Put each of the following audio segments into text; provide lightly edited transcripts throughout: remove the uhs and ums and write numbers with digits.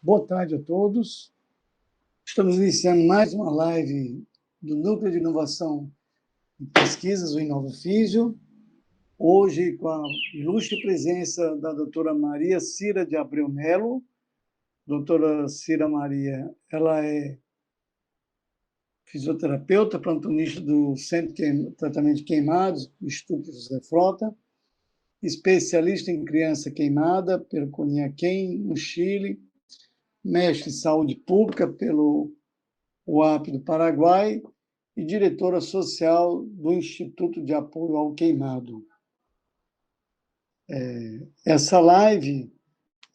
Boa tarde a todos. Estamos iniciando mais uma live do Núcleo de Inovação e Pesquisas, o InovaFísio. Hoje, com a ilustre presença da doutora Maria Cira de Abreu Melo. Doutora Cira Maria, ela é fisioterapeuta, plantonista do Centro de Tratamento de Queimados, do Instituto José Frota, especialista em criança queimada pelo Cunhaquém, no Chile, mestre em saúde pública pelo UAP do Paraguai e diretora social do Instituto de Apoio ao Queimado. Essa live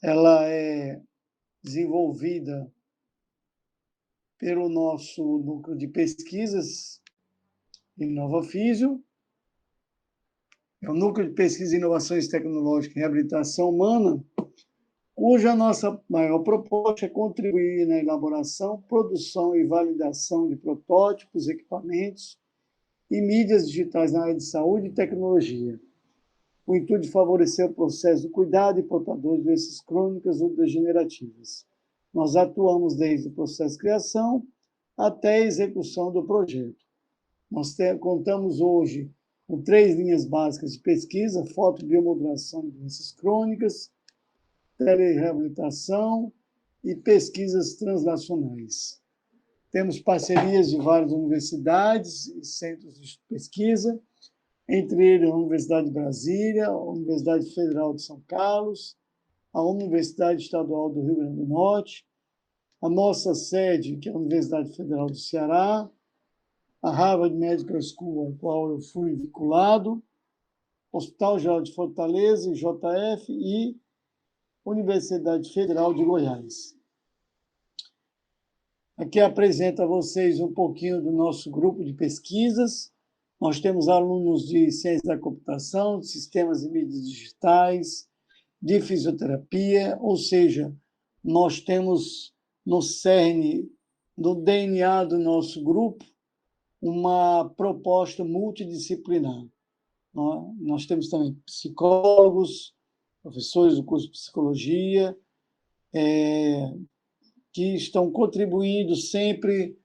ela é desenvolvida pelo nosso núcleo de pesquisas InovaFísio, é o Núcleo de Pesquisa e Inovações Tecnológicas e Reabilitação Humana, cuja nossa maior proposta é contribuir na elaboração, produção e validação de protótipos, equipamentos e mídias digitais na área de saúde e tecnologia, com o intuito de favorecer o processo do cuidado de portadores de doenças crônicas ou degenerativas. Nós atuamos desde o processo de criação até a execução do projeto. Nós contamos hoje com 3 linhas básicas de pesquisa: fotobiomodulação de doenças crônicas, telereabilitação e pesquisas translacionais. Temos parcerias de várias universidades e centros de pesquisa, entre eles a Universidade de Brasília, a Universidade Federal de São Carlos, a Universidade Estadual do Rio Grande do Norte, a nossa sede, que é a Universidade Federal do Ceará, a Harvard Medical School, ao qual eu fui vinculado, Hospital Geral de Fortaleza, IJF, e Universidade Federal de Goiás. Aqui apresento a vocês um pouquinho do nosso grupo de pesquisas. Nós temos alunos de ciência da computação, de sistemas e mídias digitais, de fisioterapia, ou seja, nós temos no cerne, no DNA do nosso grupo, uma proposta multidisciplinar. Nós temos também psicólogos, professores do curso de psicologia, que estão contribuindo sempre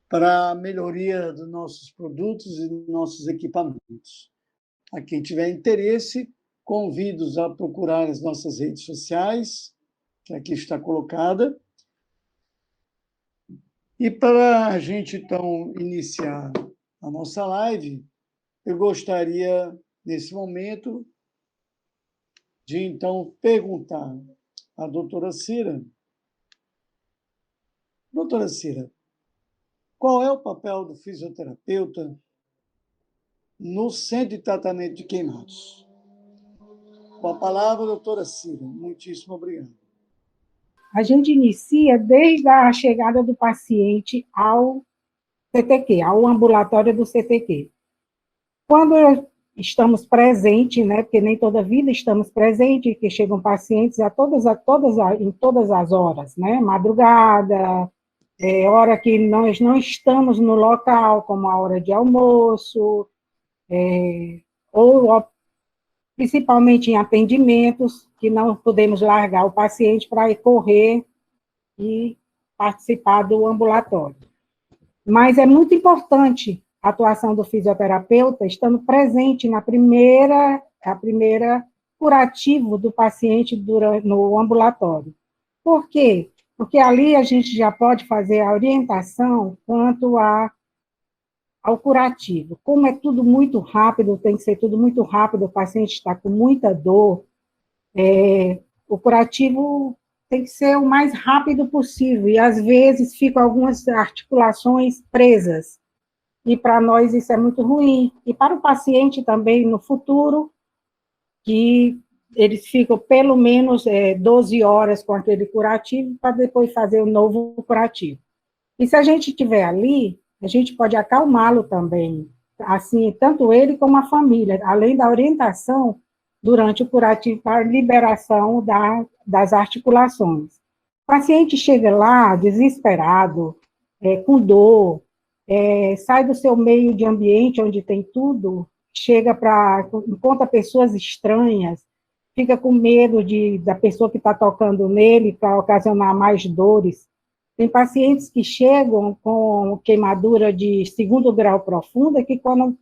para a melhoria dos nossos produtos e dos nossos equipamentos. A quem tiver interesse, convido-os a procurar as nossas redes sociais, que aqui está colocada. E para a gente, então, iniciar a nossa live, eu gostaria, nesse momento, de, então, perguntar à doutora Cira. Doutora Cira, qual é o papel do fisioterapeuta no Centro de Tratamento de Queimados? Com a palavra, doutora Cira. Muitíssimo obrigado. A gente inicia desde a chegada do paciente ao CTQ, ao ambulatório do CTQ. Quando estamos presentes, né, porque nem toda vida estamos presentes, que chegam pacientes em todas as horas, né, madrugada, hora que nós não estamos no local, como a hora de almoço, ou principalmente em atendimentos, que não podemos largar o paciente para ir correr e participar do ambulatório. Mas é muito importante a atuação do fisioterapeuta estando presente na primeira curativo do paciente no ambulatório. Por quê? Porque ali a gente já pode fazer a orientação quanto ao curativo. Como é tudo muito rápido, tem que ser tudo muito rápido, o paciente está com muita dor, o curativo tem que ser o mais rápido possível, e às vezes ficam algumas articulações presas, e para nós isso é muito ruim, e para o paciente também no futuro, que eles ficam pelo menos 12 horas com aquele curativo, para depois fazer o novo curativo. E se a gente estiver ali, a gente pode acalmá-lo também, assim, tanto ele como a família, além da orientação durante o curativo para a liberação das articulações. O paciente chega lá desesperado, com dor, sai do seu meio de ambiente onde tem tudo, encontra pessoas estranhas, fica com medo da pessoa que está tocando nele para ocasionar mais dores. Tem pacientes que chegam com queimadura de 2º grau profunda, que quando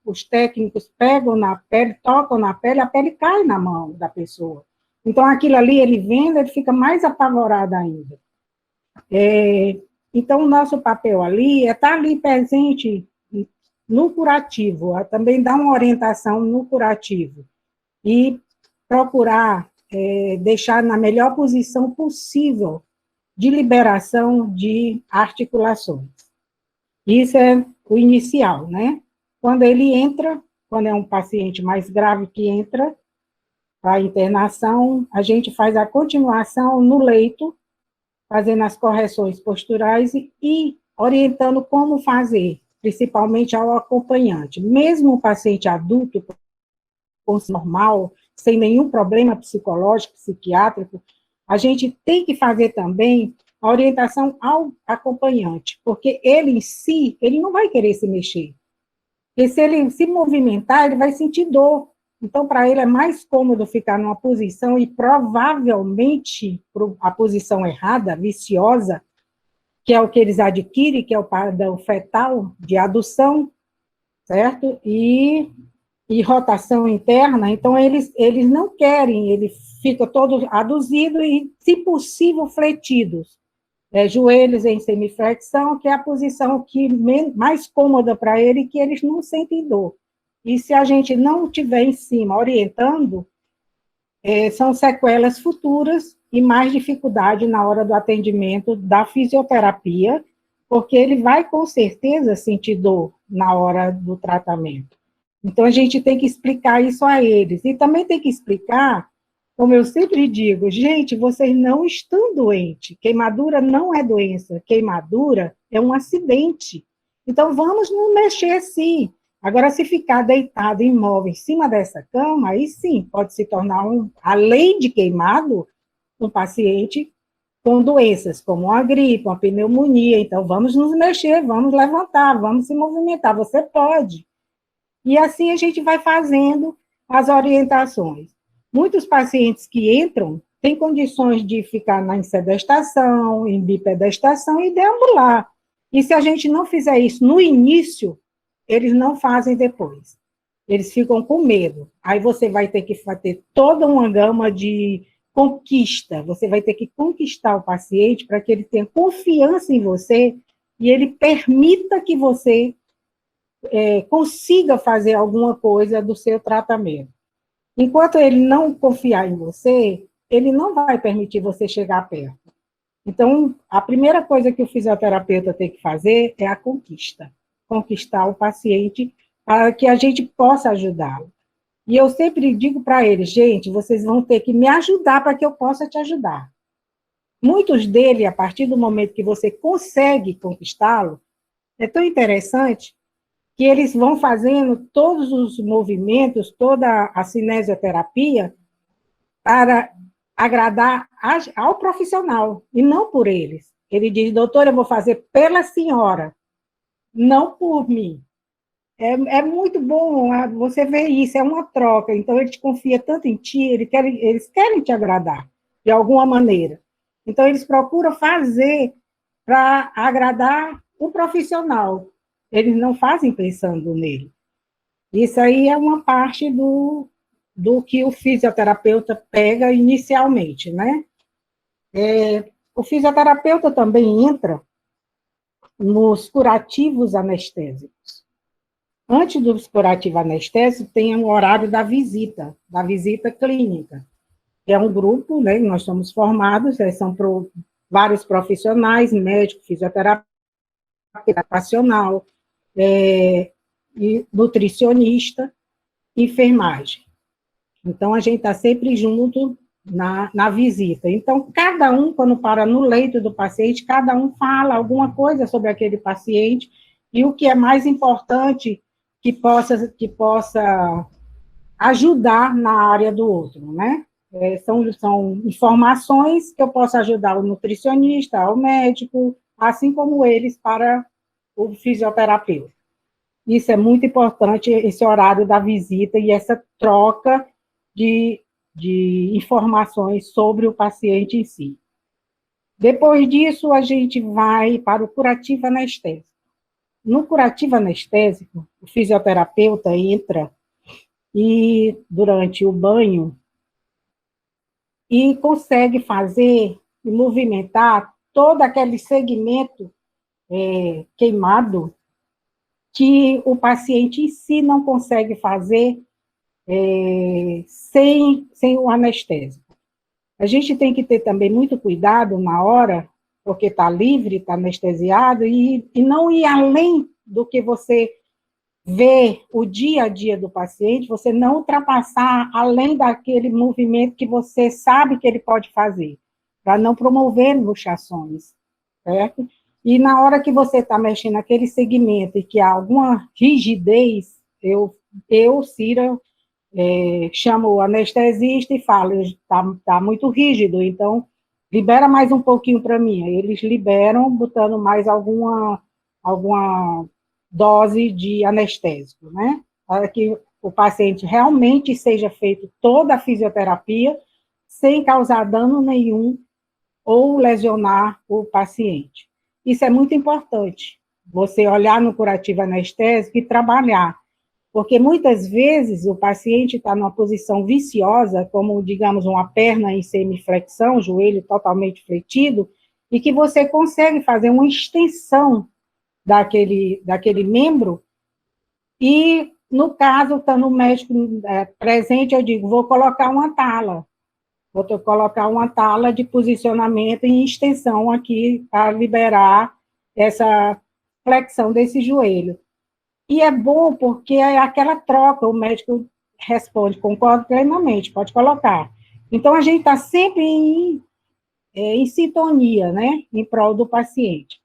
os técnicos pegam na pele, tocam na pele, a pele cai na mão da pessoa. Então, aquilo ali, ele vendo, ele fica mais apavorado ainda. Então, o nosso papel ali é estar ali presente no curativo, também dar uma orientação no curativo, e procurar deixar na melhor posição possível de liberação de articulações. Isso é o inicial, né? Quando ele entra, quando é um paciente mais grave que entra para a internação, a gente faz a continuação no leito, fazendo as correções posturais e orientando como fazer, principalmente ao acompanhante. Mesmo o paciente adulto, normal, sem nenhum problema psicológico, psiquiátrico, a gente tem que fazer também a orientação ao acompanhante, porque ele em si, ele não vai querer se mexer. Porque se ele se movimentar, ele vai sentir dor. Então, para ele é mais cômodo ficar numa posição, e provavelmente a posição errada, viciosa, que é o que eles adquirem, que é o padrão fetal de adução, certo? E rotação interna, então eles não querem, ele fica todo aduzido e, se possível, fletidos. Joelhos em semiflexão, que é a posição mais cômoda para ele, que eles não sentem dor. E se a gente não estiver em cima orientando, são sequelas futuras e mais dificuldade na hora do atendimento da fisioterapia, porque ele vai, com certeza, sentir dor na hora do tratamento. Então, a gente tem que explicar isso a eles. E também tem que explicar, como eu sempre digo, gente, vocês não estão doentes. Queimadura não é doença. Queimadura é um acidente. Então, vamos nos mexer, sim. Agora, se ficar deitado, imóvel, em cima dessa cama, aí sim, pode se tornar, além de queimado, um paciente com doenças, como uma gripe, uma pneumonia. Então, vamos nos mexer, vamos levantar, vamos se movimentar. Você pode. E assim a gente vai fazendo as orientações. Muitos pacientes que entram têm condições de ficar na sedestação, em bipedestação e deambular. E se a gente não fizer isso no início, eles não fazem depois. Eles ficam com medo. Aí você vai ter que ter toda uma gama de conquista. Você vai ter que conquistar o paciente para que ele tenha confiança em você e ele permita que você consiga fazer alguma coisa do seu tratamento. Enquanto ele não confiar em você, ele não vai permitir você chegar perto. Então, a primeira coisa que o fisioterapeuta tem que fazer é a conquista. Conquistar o paciente para que a gente possa ajudá-lo. E eu sempre digo para eles, gente, vocês vão ter que me ajudar para que eu possa te ajudar. Muitos deles, a partir do momento que você consegue conquistá-lo, é tão interessante que eles vão fazendo todos os movimentos, toda a cinesioterapia, para agradar ao profissional, e não por eles. Ele diz, doutor, eu vou fazer pela senhora, não por mim. É muito bom você ver isso, é uma troca. Então, ele te confia tanto em ti, eles querem te agradar, de alguma maneira. Então, eles procuram fazer para agradar o profissional. Eles não fazem pensando nele. Isso aí é uma parte do que o fisioterapeuta pega inicialmente, né? O fisioterapeuta também entra nos curativos anestésicos. Antes dos curativos anestésicos, tem o horário da visita clínica. É um grupo, né? Nós somos formados, são vários profissionais, médico, fisioterapeuta, ocupacional, e nutricionista, enfermagem. Então, a gente está sempre junto na visita. Então, cada um, quando para no leito do paciente, cada um fala alguma coisa sobre aquele paciente, e o que é mais importante, que possa ajudar na área do outro, né? São informações que eu posso ajudar o nutricionista, o médico, assim como eles para o fisioterapeuta. Isso é muito importante, esse horário da visita e essa troca de de informações sobre o paciente em si. Depois disso, a gente vai para o curativo anestésico. No curativo anestésico, o fisioterapeuta entra e, durante o banho, e consegue fazer e movimentar todo aquele segmento queimado que o paciente em si não consegue fazer sem o anestésico. A gente tem que ter também muito cuidado na hora, porque está livre, está anestesiado, e não ir além do que você vê o dia a dia do paciente, você não ultrapassar além daquele movimento que você sabe que ele pode fazer, para não promover luxações, certo? E na hora que você está mexendo naquele segmento e que há alguma rigidez, Cira, chamo o anestesista e falo, tá muito rígido, então libera mais um pouquinho para mim. Aí eles liberam, botando mais alguma dose de anestésico, né? Para que o paciente realmente seja feito toda a fisioterapia sem causar dano nenhum ou lesionar o paciente. Isso é muito importante, você olhar no curativo anestésico e trabalhar, porque muitas vezes o paciente está numa posição viciosa, como, digamos, uma perna em semiflexão, joelho totalmente fletido, e que você consegue fazer uma extensão daquele membro, e, no caso, estando o médico presente, eu digo, vou colocar uma tala de posicionamento em extensão aqui, para liberar essa flexão desse joelho. E é bom porque é aquela troca, o médico responde, concordo plenamente, pode colocar. Então, a gente está sempre em sintonia, né, em prol do paciente.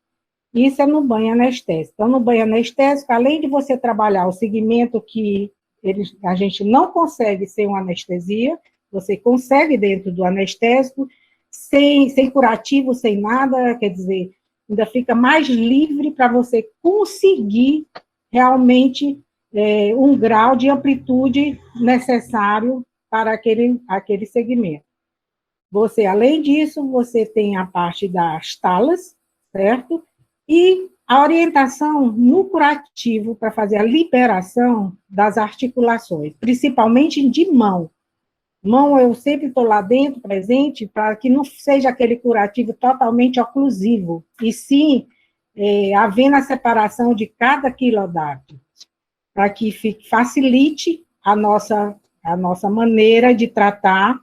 Isso é no banho anestésico. Então, no banho anestésico, além de você trabalhar o segmento que a gente não consegue sem uma anestesia, você consegue dentro do anestésico, sem curativo, sem nada, quer dizer, ainda fica mais livre para você conseguir realmente um grau de amplitude necessário para aquele segmento. Você, além disso, você tem a parte das talas, certo? E a orientação no curativo para fazer a liberação das articulações, principalmente de mão. Mão, eu sempre estou lá dentro, presente, para que não seja aquele curativo totalmente oclusivo, e sim havendo a separação de cada quilodáctilo, para que facilite a nossa maneira de tratar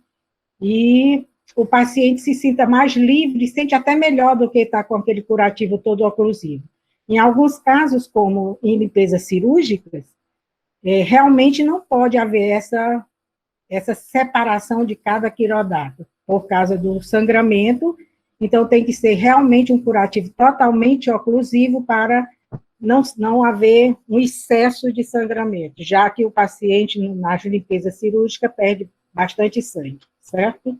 e o paciente se sinta mais livre, sente até melhor do que estar com aquele curativo todo oclusivo. Em alguns casos, como em limpezas cirúrgicas, realmente não pode haver essa separação de cada quirodato, por causa do sangramento, então tem que ser realmente um curativo totalmente oclusivo para não haver um excesso de sangramento, já que o paciente, na limpeza cirúrgica, perde bastante sangue, certo?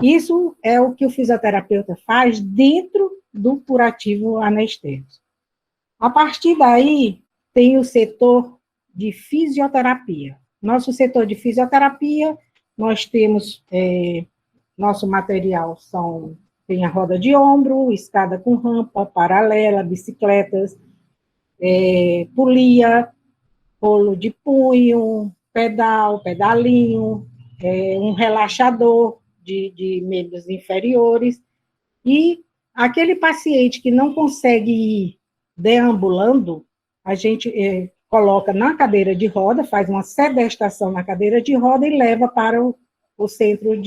Isso é o que o fisioterapeuta faz dentro do curativo anestésico. A partir daí, tem o setor de fisioterapia. Nosso setor de fisioterapia, nós temos, nosso material tem a roda de ombro, escada com rampa, paralela, bicicletas, polia, rolo de punho, pedalinho, um relaxador de membros inferiores, e aquele paciente que não consegue ir deambulando, a gente coloca na cadeira de roda, faz uma sedestação na cadeira de roda e leva para o setor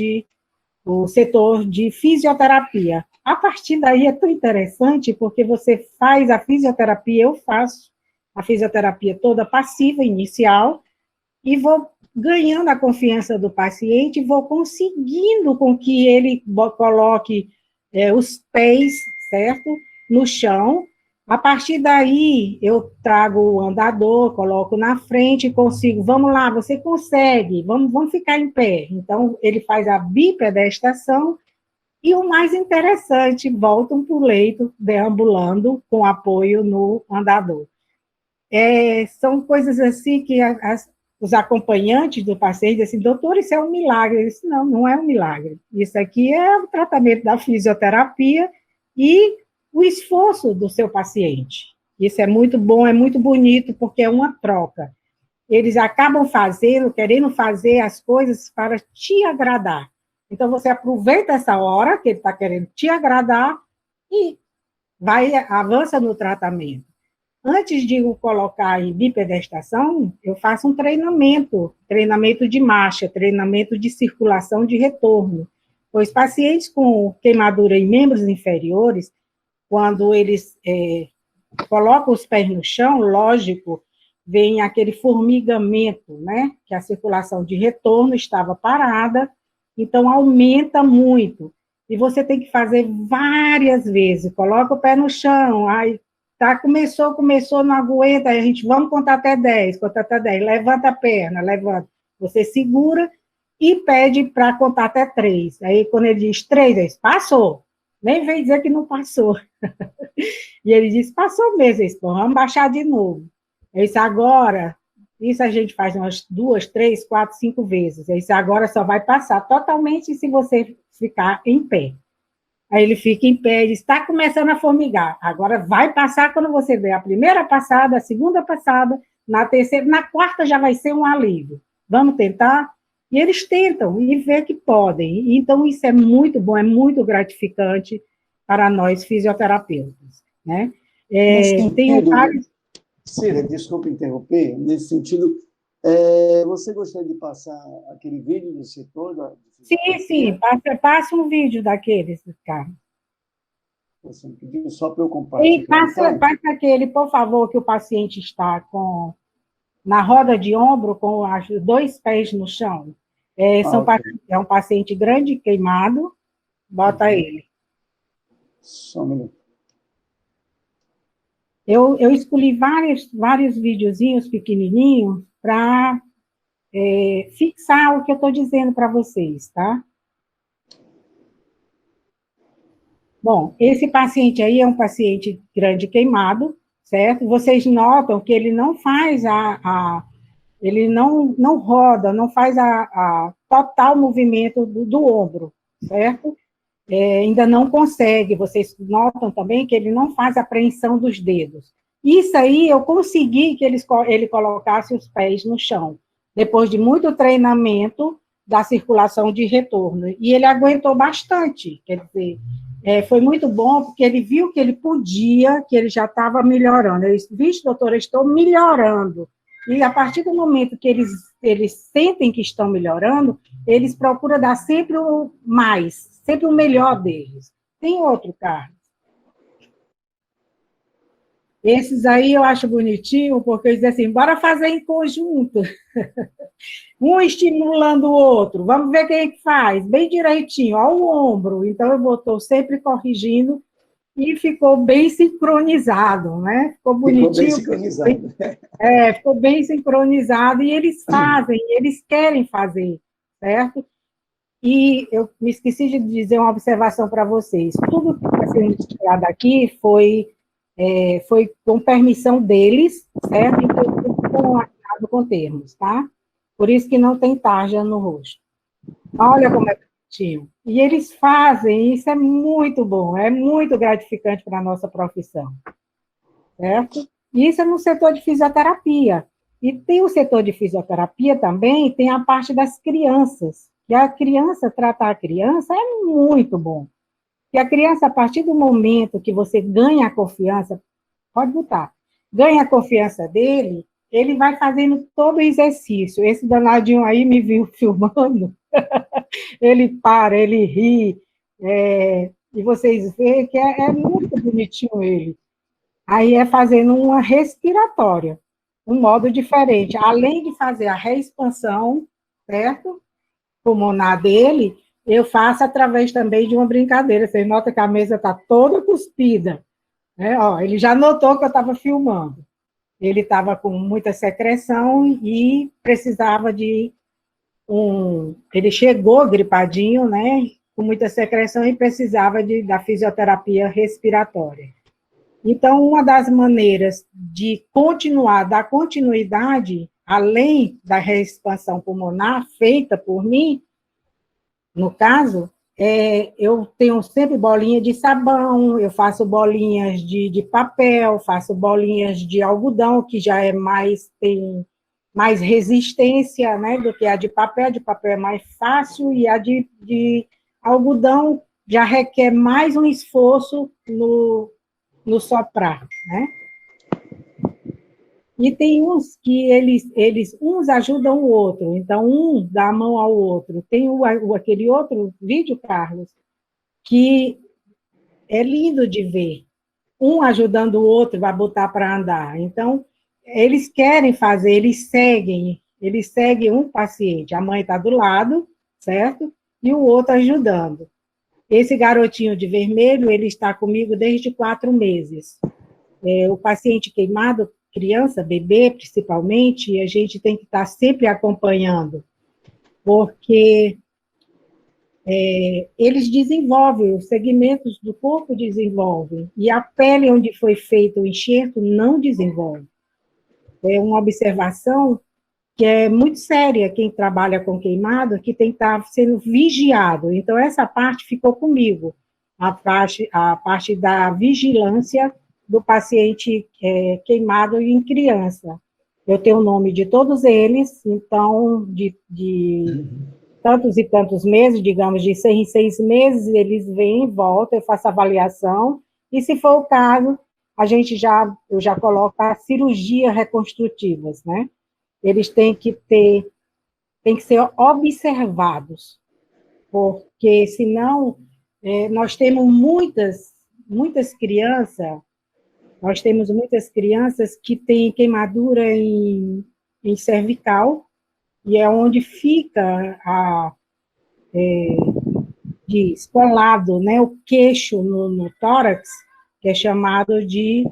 de fisioterapia. A partir daí é tão interessante, porque você faz a fisioterapia, eu faço a fisioterapia toda passiva, inicial, e vou ganhando a confiança do paciente, vou conseguindo com que ele coloque os pés, certo, no chão. A partir daí, eu trago o andador, coloco na frente, consigo, vamos lá, você consegue, vamos ficar em pé. Então, ele faz a bipedestação, e o mais interessante, voltam para o leito, deambulando, com apoio no andador. São coisas assim que os acompanhantes do paciente dizem assim, doutor, isso é um milagre. Eu disse, não, não é um milagre. Isso aqui é o tratamento da fisioterapia e o esforço do seu paciente. Isso é muito bom, é muito bonito, porque é uma troca. Eles acabam fazendo, querendo fazer as coisas para te agradar. Então, você aproveita essa hora que ele está querendo te agradar e avança no tratamento. Antes de o colocar em bipedestação, eu faço um treinamento de marcha, treinamento de circulação de retorno. Pois pacientes com queimadura em membros inferiores, quando eles colocam os pés no chão, lógico, vem aquele formigamento, né? Que a circulação de retorno estava parada, então aumenta muito. E você tem que fazer várias vezes. Coloca o pé no chão, aí começou, não aguenta, aí a gente, vamos contar até 10, levanta a perna, levanta. Você segura e pede para contar até 3. Aí, quando ele diz 3, ele diz, passou. Nem vem dizer que não passou. E ele diz, passou mesmo. Ele diz, vamos baixar de novo. Eu disse, agora, isso a gente faz umas 2, 3, 4, 5 vezes. Eu disse, agora só vai passar totalmente se você ficar em pé. Aí ele fica em pé e diz, está começando a formigar. Agora vai passar quando você vê a primeira passada, a segunda passada, na terceira, na quarta já vai ser um alívio. Vamos tentar? E eles tentam e vê que podem. Então, isso é muito bom, é muito gratificante para nós fisioterapeutas, né? Tem vários... Cira, desculpe interromper, nesse sentido, você gostaria de passar aquele vídeo do setor? Sim, passa um vídeo daqueles, cara. Você me pediu só para eu compartilhar. E passa aquele, por favor, que o paciente está na roda de ombro, com os 2 pés no chão. Okay. É um paciente grande, queimado, bota ele. Só um minuto. Eu escolhi vários videozinhos pequenininhos para fixar o que eu estou dizendo para vocês, tá? Bom, esse paciente aí é um paciente grande queimado, certo? Vocês notam que ele não faz ele não roda, não faz a total movimento do ombro, certo? Ainda não consegue, vocês notam também que ele não faz a apreensão dos dedos. Isso aí, eu consegui que ele colocasse os pés no chão, depois de muito treinamento da circulação de retorno, e ele aguentou bastante, quer dizer, foi muito bom, porque ele viu que ele podia, que ele já estava melhorando. Ele disse, vixe, doutora, eu estou melhorando. E a partir do momento que eles sentem que estão melhorando, eles procuram dar sempre o mais, sempre o melhor deles. Tem outro, Carlos? Esses aí eu acho bonitinho, porque eles dizem assim, bora fazer em conjunto. Um estimulando o outro. Vamos ver quem é que faz. Bem direitinho, ó, o ombro. Então, eu estou sempre corrigindo e ficou bem sincronizado, né? Ficou bonitinho. Ficou bem sincronizado. Ficou bem sincronizado e eles fazem, eles querem fazer, certo? E eu me esqueci de dizer uma observação para vocês. Tudo que está sendo tirado aqui foi com permissão deles, certo? Então, tudo com termos, tá? Por isso que não tem tarja no rosto. Olha como é bonitinho. E eles fazem, isso é muito bom, é muito gratificante para a nossa profissão, certo? Isso é no setor de fisioterapia. E tem o setor de fisioterapia também, tem a parte das crianças. E a criança, tratar a criança é muito bom. E a criança, a partir do momento que você ganha a confiança, pode botar, ganha a confiança dele, ele vai fazendo todo o exercício. Esse danadinho aí me viu filmando, ele para, ele ri, e vocês veem que é muito bonitinho ele. Aí é fazendo uma respiratória, um modo diferente. Além de fazer a reexpansão, certo? Pulmonar dele, eu faço através também de uma brincadeira. Vocês notam que a mesa está toda cuspida. Né? Ó, ele já notou que eu estava filmando. Ele estava com muita secreção e precisava de ele chegou gripadinho, né? Com muita secreção e precisava da fisioterapia respiratória. Então, uma das maneiras de dar continuidade além da reexpansão pulmonar feita por mim, no caso, eu tenho sempre bolinha de sabão, eu faço bolinhas de papel, faço bolinhas de algodão, que já tem mais resistência, né, do que a de papel é mais fácil, e a de algodão já requer mais um esforço no soprar, né? E tem uns que uns ajudam o outro, então um dá a mão ao outro. Tem aquele outro vídeo, Carlos, que é lindo de ver. Um ajudando o outro, vai botar para andar. Então, eles querem fazer, eles seguem um paciente. A mãe está do lado, certo? E o outro ajudando. Esse garotinho de vermelho, ele está comigo desde 4 meses. O paciente queimado, criança, bebê, principalmente, a gente tem que estar sempre acompanhando, porque eles desenvolvem, os segmentos do corpo desenvolvem, e a pele onde foi feito o enxerto não desenvolve. É uma observação que é muito séria, quem trabalha com queimado, que tem que estar sendo vigiado. Então, essa parte ficou comigo, a parte da vigilância do paciente queimado em criança. Eu tenho o nome de todos eles, então, de tantos e tantos meses, digamos, de 6 em 6 meses, eles vêm e voltam, eu faço avaliação, e se for o caso, eu já coloco as cirurgias reconstrutivas, né? Eles têm que ser observados, porque senão nós temos muitas crianças que têm queimadura em cervical, e é onde fica colado, né, o queixo no tórax, que é chamado de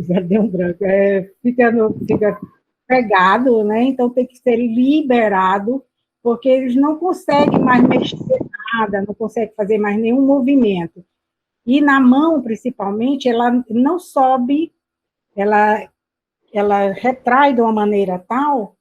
já deu um branco, fica pegado, né? Então tem que ser liberado, porque eles não conseguem mais mexer nada, não conseguem fazer mais nenhum movimento. E na mão, principalmente, ela não sobe, ela retrai de uma maneira tal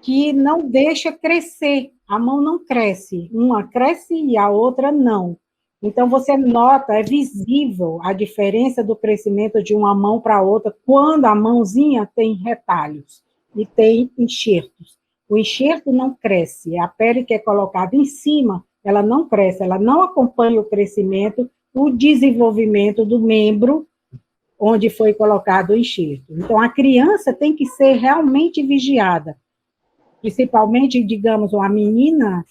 que não deixa crescer. A mão não cresce, uma cresce e a outra não. Então, você nota, é visível a diferença do crescimento de uma mão para outra, quando a mãozinha tem retalhos e tem enxertos. O enxerto não cresce, a pele que é colocada em cima, ela não cresce, ela não acompanha o crescimento, o desenvolvimento do membro onde foi colocado o enxerto. Então, a criança tem que ser realmente vigiada, principalmente, digamos, uma menina,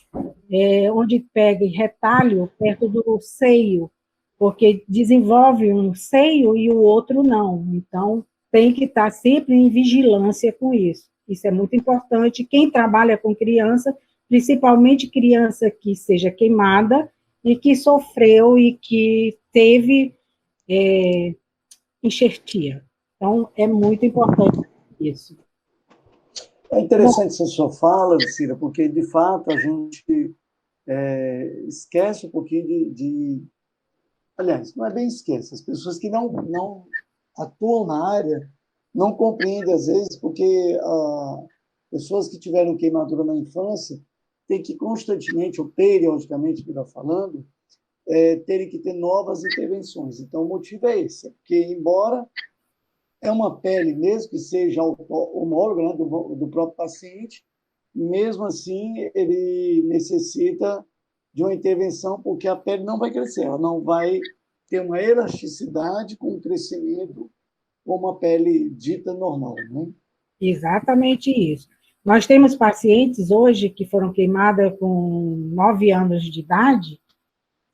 onde pega retalho perto do seio, porque desenvolve um seio e o outro não. Então, tem que estar sempre em vigilância com isso. Isso é muito importante. Quem trabalha com criança, principalmente criança que seja queimada e que sofreu e que teve enxertia. Então, é muito importante isso. É interessante essa sua fala, Cira, porque, de fato, a gente esquece um pouquinho Aliás, não é bem esquece, as pessoas que não atuam na área não compreendem, às vezes, porque pessoas que tiveram queimadura na infância têm que constantemente, ou periodicamente, que está falando, terem que ter novas intervenções. Então, o motivo é esse, porque, embora é uma pele, mesmo que seja homóloga, né, do próprio paciente, mesmo assim, ele necessita de uma intervenção, porque a pele não vai crescer, ela não vai ter uma elasticidade com o crescimento como a pele dita normal, né? Exatamente isso. Nós temos pacientes hoje que foram queimadas com 9 anos de idade,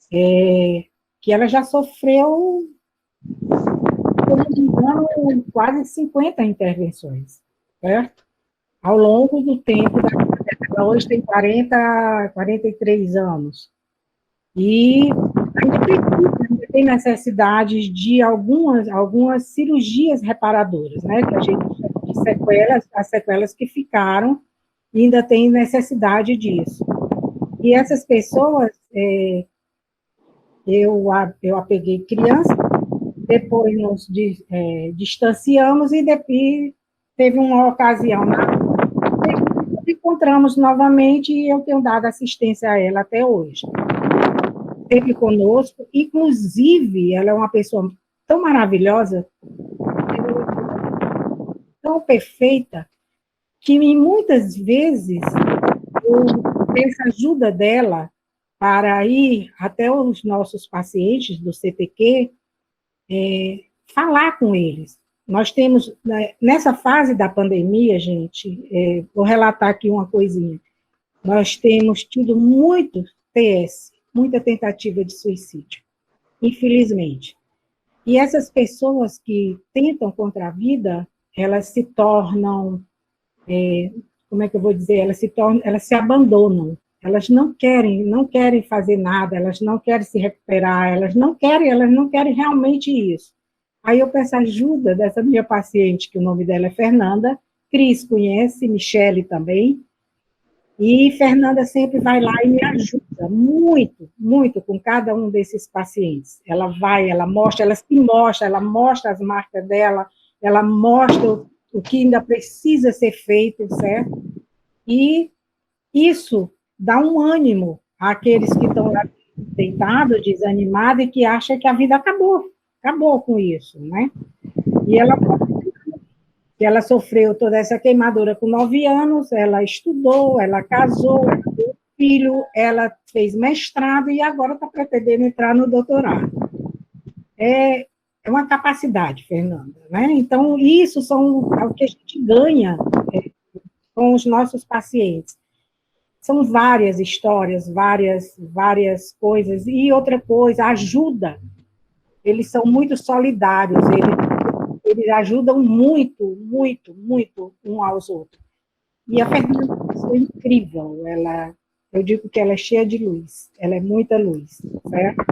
que ela já sofreu, se eu não me engano, quase 50 intervenções, certo? Ao longo do tempo, ela hoje tem 43 anos. E ainda tem necessidade de algumas cirurgias reparadoras, né? Que a gente chama de sequelas, as sequelas que ficaram, ainda tem necessidade disso. E essas pessoas, eu a peguei criança, depois nos distanciamos e depois teve uma ocasião nos encontramos novamente e eu tenho dado assistência a ela até hoje. Sempre conosco, inclusive, ela é uma pessoa tão maravilhosa, tão perfeita, que muitas vezes eu peço ajuda dela para ir até os nossos pacientes do CPQ, falar com eles. Nós temos, nessa fase da pandemia, gente, vou relatar aqui uma coisinha, nós temos tido muito TS, muita tentativa de suicídio, infelizmente. E essas pessoas que tentam contra a vida, elas se tornam, como é que eu vou dizer, elas se abandonam, elas não querem fazer nada, elas não querem se recuperar, elas não querem realmente isso. Aí eu peço ajuda dessa minha paciente, que o nome dela é Fernanda, Cris conhece, Michele também, e Fernanda sempre vai lá e me ajuda muito, muito com cada um desses pacientes. Ela vai, ela se mostra, ela mostra as marcas dela, ela mostra o que ainda precisa ser feito, certo? E isso dá um ânimo àqueles que estão lá deitados, desanimados, e que acham que a vida acabou com isso, né? E ela sofreu toda essa queimadura com 9 anos, ela estudou, ela casou, ela teve filho, ela fez mestrado e agora está pretendendo entrar no doutorado. É uma capacidade, Fernanda, né? Então, isso são o que a gente ganha com os nossos pacientes. São várias histórias, várias coisas. E outra coisa, ajuda. Eles são muito solidários, eles ajudam muito, muito, muito um aos outros. E a Fernanda é uma pessoa incrível, eu digo que ela é cheia de luz, ela é muita luz, certo?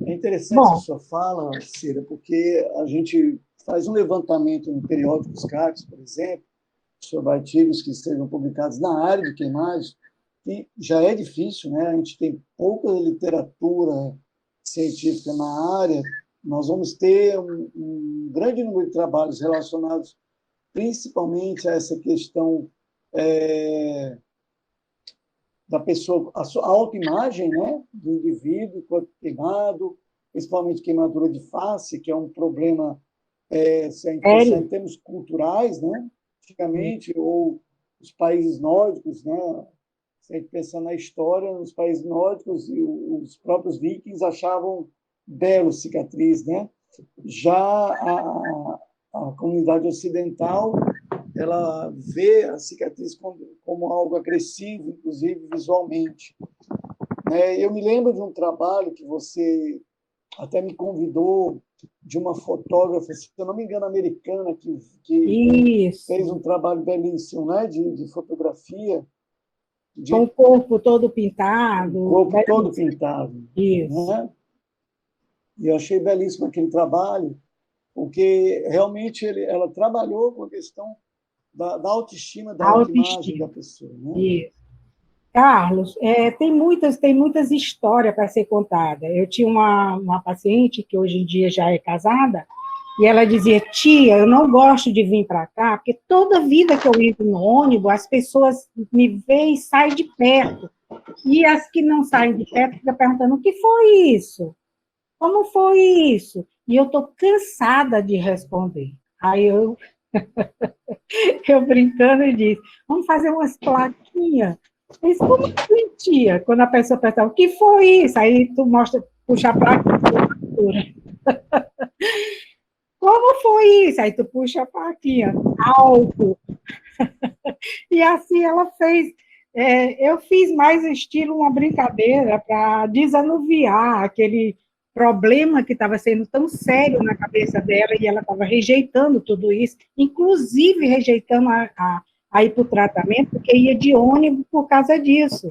É interessante a sua fala, Cira, porque a gente faz um levantamento no periódico CAPES, por exemplo, sobre artigos que sejam publicados na área de queimagem, e já é difícil, né? A gente tem pouca literatura científica na área. Nós vamos ter um grande número de trabalhos relacionados principalmente a essa questão da pessoa, a sua autoimagem, né, do indivíduo, corpo queimado, principalmente queimadura de face, que é um problema, se a gente pensar em termos culturais, né, antigamente, ou os países nórdicos, né, se a gente pensar na história, nos países nórdicos, e os próprios vikings achavam belo cicatriz, né? Já a comunidade ocidental, ela vê a cicatriz como algo agressivo, inclusive visualmente. Eu me lembro de um trabalho que você até me convidou, de uma fotógrafa, se eu não me engano, americana, que fez um trabalho belíssimo, né? de fotografia. Com o corpo todo pintado. O corpo todo pintado. Isso. Né? E eu achei belíssimo aquele trabalho, porque realmente ela trabalhou com a questão da autoestima, da autoimagem da pessoa. Né? Isso. Carlos, tem muitas histórias para ser contada. Eu tinha uma paciente que hoje em dia já é casada, e ela dizia: tia, eu não gosto de vir para cá, porque toda vida que eu entro no ônibus, as pessoas me veem e saem de perto. E as que não saem de perto ficam perguntando: o que foi isso? Como foi isso? E eu estou cansada de responder. Aí eu brincando e disse: vamos fazer umas plaquinhas. Eu disse: como assim, tia? Quando a pessoa pergunta: o que foi isso? Aí tu puxa a plaquinha. Como foi isso? Aí tu puxa a plaquinha. Álcool. E assim ela fez. Eu fiz mais estilo uma brincadeira para desanuviar aquele problema que estava sendo tão sério na cabeça dela, e ela estava rejeitando tudo isso, inclusive rejeitando a ir para o tratamento, porque ia de ônibus por causa disso.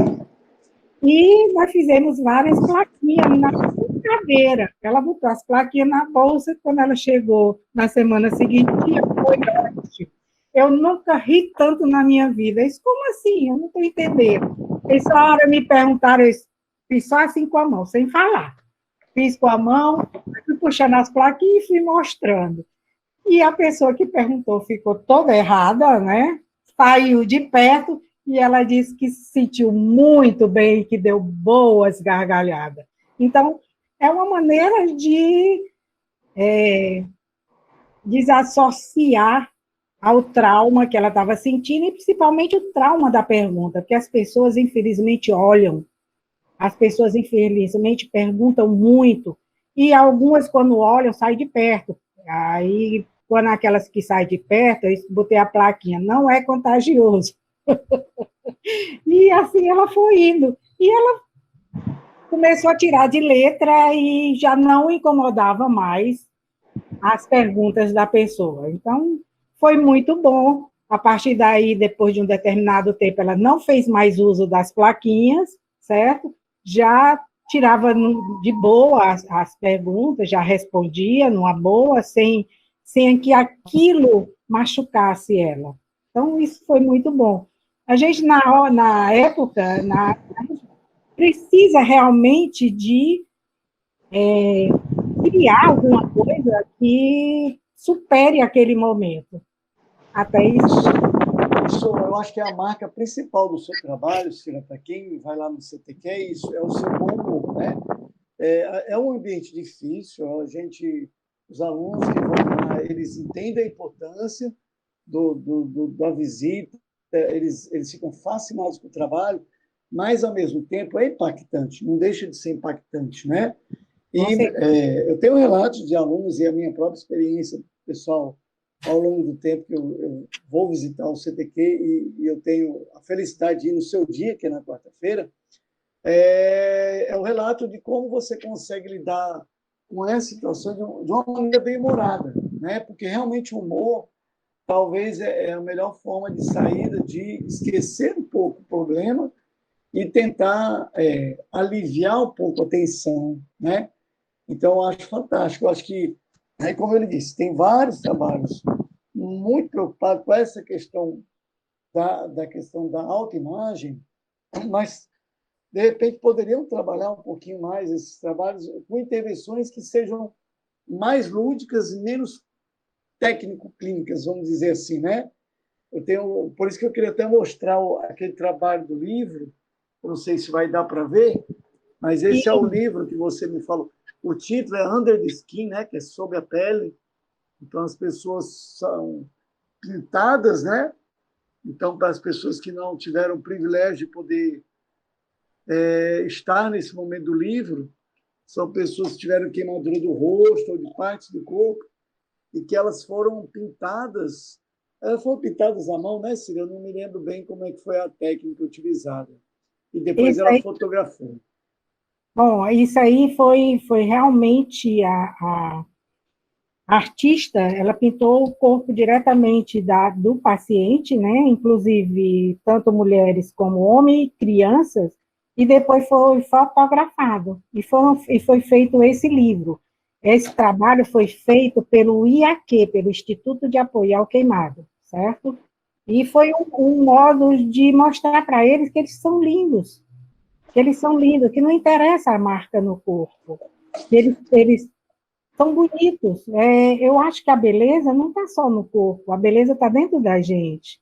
E nós fizemos várias plaquinhas na brincadeira. Ela botou as plaquinhas na bolsa, quando ela chegou na semana seguinte, foi ótimo. Eu nunca ri tanto na minha vida. Isso, como assim? Eu não estou entendendo. Essa hora me perguntaram isso, fiz só assim com a mão, sem falar. fiz com a mão, fui puxando as plaquinhas e fui mostrando. E a pessoa que perguntou ficou toda errada, né? Saiu de perto e ela disse que se sentiu muito bem, que deu boas gargalhadas. Então, é uma maneira de desassociar ao trauma que ela estava sentindo e principalmente o trauma da pergunta, porque as pessoas, infelizmente, olham, as pessoas, infelizmente, perguntam muito e algumas, quando olham, saem de perto. Aí, quando aquelas que saem de perto, eu botei a plaquinha, não é contagioso. E assim ela foi indo. E ela começou a tirar de letra e já não incomodava mais as perguntas da pessoa. Então, foi muito bom. A partir daí, depois de um determinado tempo, ela não fez mais uso das plaquinhas, certo? Já tirava de boa as perguntas, já respondia numa boa, sem que aquilo machucasse ela. Então, isso foi muito bom. A gente, na época, precisa realmente de criar alguma coisa que supere aquele momento. Até isso. Isso, eu acho que é a marca principal do seu trabalho, Cira, para quem vai lá no CTQ, é isso, é o seu bom humor, né? É um ambiente difícil, os alunos que vão lá, eles entendem a importância da visita, eles ficam fascinados com o trabalho, mas, ao mesmo tempo, é impactante, não deixa de ser impactante, né? E eu tenho relatos de alunos e a minha própria experiência pessoal ao longo do tempo que eu vou visitar o CTQ e eu tenho a felicidade de ir no seu dia, que é na quarta-feira, é o relato de como você consegue lidar com essa situação de uma maneira bem humorada, né? Porque realmente o humor talvez é a melhor forma de saída, de esquecer um pouco o problema e tentar aliviar um pouco a tensão, né? Então, eu acho fantástico. Eu acho que, aí, como ele disse, tem vários trabalhos muito preocupados com essa questão da questão da autoimagem, mas, de repente, poderiam trabalhar um pouquinho mais esses trabalhos com intervenções que sejam mais lúdicas e menos técnico-clínicas, vamos dizer assim, né? Por isso que eu queria até mostrar aquele trabalho do livro, eu não sei se vai dar para ver, mas esse é o livro que você me falou. O título é Under the Skin, né? Que é sobre a pele. Então, as pessoas são pintadas, né? Então, para as pessoas que não tiveram o privilégio de poder estar nesse momento do livro, são pessoas que tiveram queimadura do rosto ou de partes do corpo e que elas foram pintadas. Elas foram pintadas à mão, né, Cília? Eu não me lembro bem como é que foi a técnica utilizada. E depois Isso ela aí, fotografou. bom, isso aí foi realmente a artista, ela pintou o corpo diretamente do paciente, né? Inclusive tanto mulheres como homens, crianças, e depois foi fotografado e foi feito esse livro. Esse trabalho foi feito pelo IAQ, pelo Instituto de Apoio ao Queimado, certo? E foi um modo de mostrar para eles que eles são lindos, que não interessa a marca no corpo, eles são bonitos. Eu acho que a beleza não está só no corpo, a beleza está dentro da gente.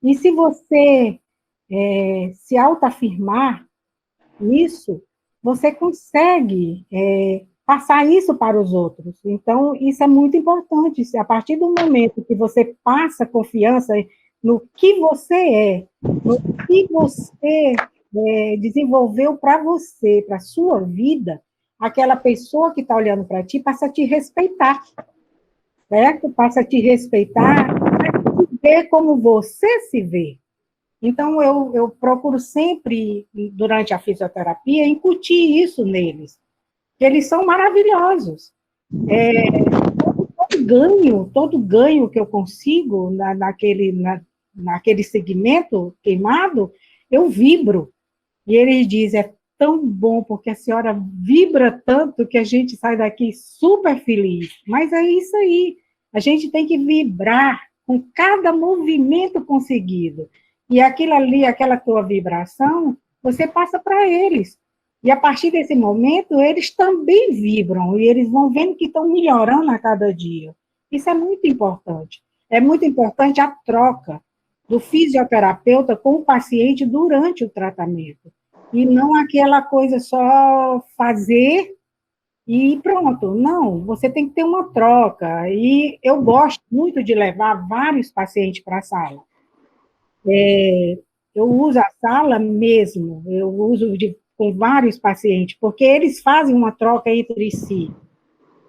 E se você se autoafirmar nisso, você consegue passar isso para os outros. Então, isso é muito importante. A partir do momento que você passa confiança no que você no que você desenvolveu para você, para a sua vida, aquela pessoa que está olhando para ti passa a te respeitar, certo? Passa a te respeitar, a te ver como você se vê. Então, eu procuro sempre, durante a fisioterapia, incutir isso neles. Eles são maravilhosos. Todo ganho que eu consigo naquele segmento queimado, eu vibro. E eles dizem, é tão bom, porque a senhora vibra tanto que a gente sai daqui super feliz. Mas é isso aí, a gente tem que vibrar com cada movimento conseguido. E aquilo ali, aquela tua vibração, você passa para eles. E a partir desse momento, eles também vibram, e eles vão vendo que estão melhorando a cada dia. Isso é muito importante. É muito importante a troca do fisioterapeuta com o paciente durante o tratamento. E não aquela coisa só fazer e pronto. Não, você tem que ter uma troca. E eu gosto muito de levar vários pacientes para a sala. Eu uso a sala mesmo, eu uso com vários pacientes, porque eles fazem uma troca entre si.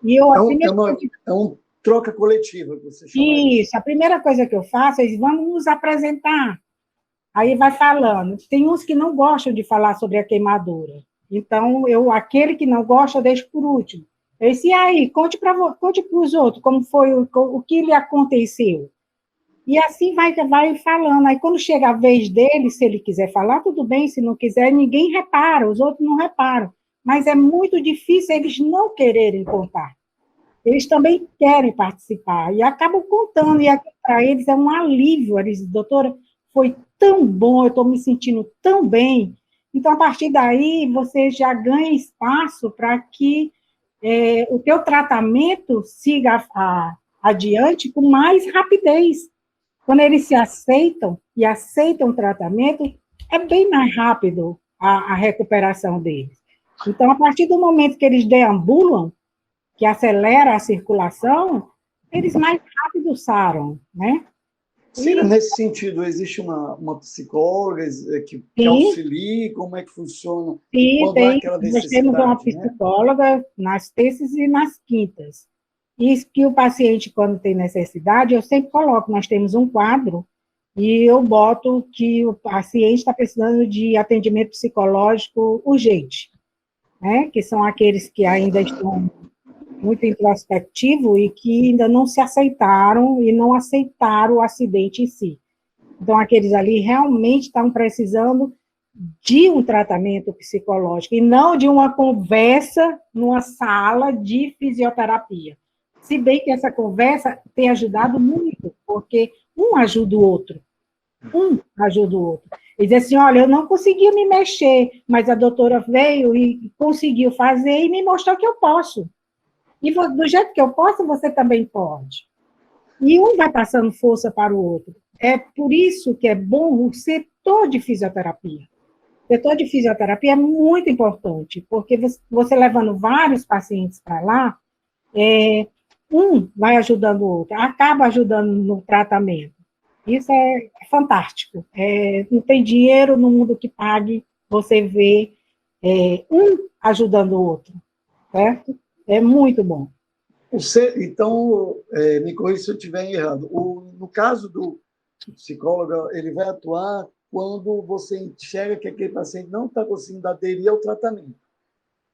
E eu, É, é uma troca coletiva que você chama isso. Isso, a primeira coisa que eu faço é, vamos nos apresentar. Aí vai falando. Tem uns que não gostam de falar sobre a queimadura. Então, aquele que não gosta, eu deixo por último. Eu disse, e aí, conte para os outros como foi, o que lhe aconteceu. E assim vai falando. Aí, quando chega a vez dele, se ele quiser falar, tudo bem. Se não quiser, ninguém repara, os outros não reparam. Mas é muito difícil eles não quererem contar. Eles também querem participar e acabam contando. E para eles é um alívio. Eles dizem, doutora, foi tão bom, eu estou me sentindo tão bem. Então, a partir daí, você já ganha espaço para que o teu tratamento siga adiante com mais rapidez. Quando eles se aceitam e aceitam o tratamento, é bem mais rápido a recuperação deles. Então, a partir do momento que eles deambulam, que acelera a circulação, eles mais rápido saram, né? Sim, nesse sentido, existe uma psicóloga que auxilie? Como é que funciona? Sim, quando há aquela nós temos uma psicóloga, né? Nas terças e nas quintas. E que o paciente, quando tem necessidade, eu sempre coloco, nós temos um quadro, e eu boto que o paciente está precisando de atendimento psicológico urgente, né? Que são aqueles que ainda estão muito introspectivo e que ainda não se aceitaram e não aceitaram o acidente em si. Então, aqueles ali realmente estão precisando de um tratamento psicológico e não de uma conversa numa sala de fisioterapia. Se bem que essa conversa tem ajudado muito, porque um ajuda o outro. E diz assim, olha, eu não conseguia me mexer, mas a doutora veio e conseguiu fazer e me mostrou que eu posso. E do jeito que eu posso, você também pode. E um vai passando força para o outro. É por isso que é bom o setor de fisioterapia. O setor de fisioterapia é muito importante, porque você levando vários pacientes para lá, um vai ajudando o outro, acaba ajudando no tratamento. Isso é fantástico. Não tem dinheiro no mundo que pague você ver um ajudando o outro, certo? É muito bom. Então, me corrija se eu estiver errado. No caso do psicólogo, ele vai atuar quando você enxerga que aquele paciente não está conseguindo aderir ao tratamento,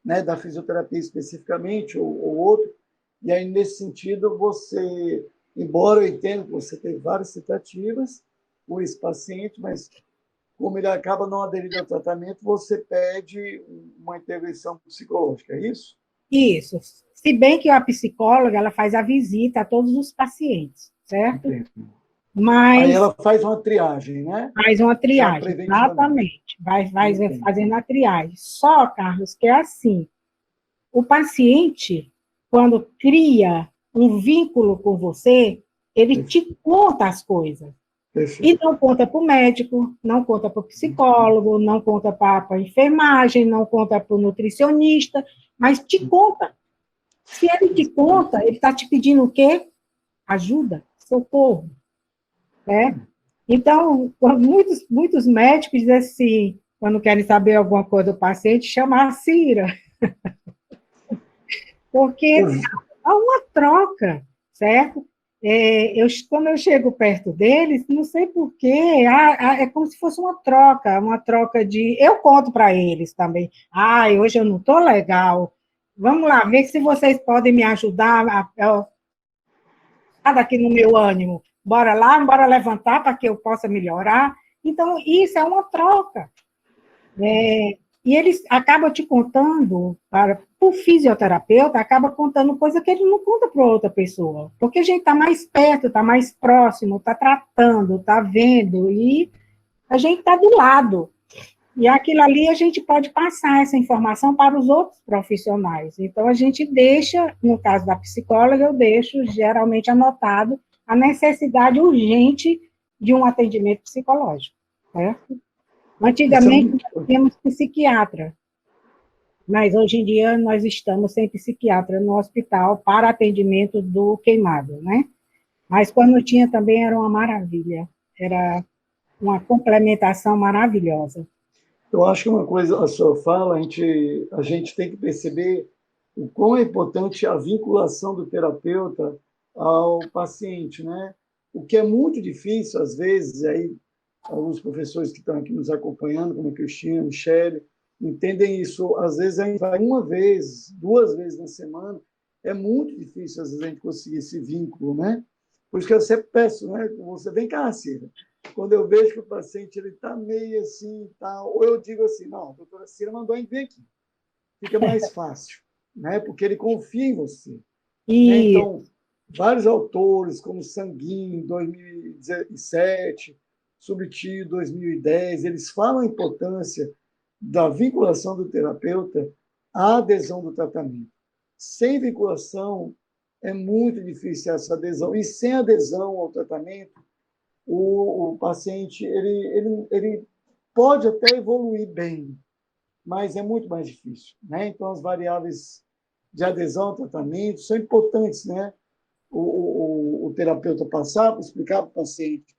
né, da fisioterapia especificamente, ou outro, e aí, nesse sentido, você, embora eu entenda que você tem várias tentativas com esse paciente, mas como ele acaba não aderindo ao tratamento, você pede uma intervenção psicológica, é isso? Isso. Se bem que a psicóloga, ela faz a visita a todos os pacientes, certo? Entendo. Mas... Aí ela faz uma triagem, né? Faz uma triagem, exatamente. Vai fazendo a triagem. Só, Carlos, que é assim, o paciente, quando cria um vínculo com você, ele te conta as coisas. Perfeito. E não conta para o médico, não conta para o psicólogo, não conta para a enfermagem, não conta para o nutricionista, mas te conta. Se ele te conta, ele está te pedindo o quê? Ajuda, socorro. Né? Então, muitos médicos dizem assim, quando querem saber alguma coisa do paciente, chama a Cira. Porque há uma troca, certo? Quando eu chego perto deles, não sei porquê, é como se fosse uma troca de... Eu conto para eles também. Hoje eu não estou legal. Vamos lá, ver se vocês podem me ajudar daqui no meu ânimo. Bora lá, bora levantar para que eu possa melhorar. Então, isso é uma troca. E eles acabam te contando, para o fisioterapeuta, acaba contando coisa que ele não conta para outra pessoa. Porque a gente está mais perto, está mais próximo, está tratando, está vendo, e a gente está do lado. E aquilo ali a gente pode passar essa informação para os outros profissionais. Então, a gente deixa, no caso da psicóloga, eu deixo geralmente anotado a necessidade urgente de um atendimento psicológico, certo? Isso é Antigamente, muito... nós tínhamos psiquiatra, mas hoje em dia nós estamos sem psiquiatra no hospital para atendimento do queimado, né? Mas quando tinha também era uma maravilha, era uma complementação maravilhosa. Eu acho que uma coisa, a sua fala, a gente tem que perceber o quão é importante a vinculação do terapeuta ao paciente, né? O que é muito difícil, às vezes, aí alguns professores que estão aqui nos acompanhando, como a Cristina, a Michele, entendem isso. Às vezes a gente vai uma vez, duas vezes na semana, é muito difícil, às vezes, a gente conseguir esse vínculo, né? Por isso que eu sempre peço, né? Você vem cá, Cira. Quando eu vejo que o paciente está meio assim, tá, ou eu digo assim, não, a doutora Cira mandou a gente vir aqui. Fica mais fácil, né? Porque ele confia em você. Né? E Então, vários autores, como Sanguin, em 2017, Subtil, 2010, eles falam a importância da vinculação do terapeuta à adesão do tratamento. Sem vinculação, é muito difícil essa adesão. E sem adesão ao tratamento, o paciente ele pode até evoluir bem, mas é muito mais difícil. Né? Então, as variáveis de adesão ao tratamento são importantes, né? O terapeuta passar para explicar para o paciente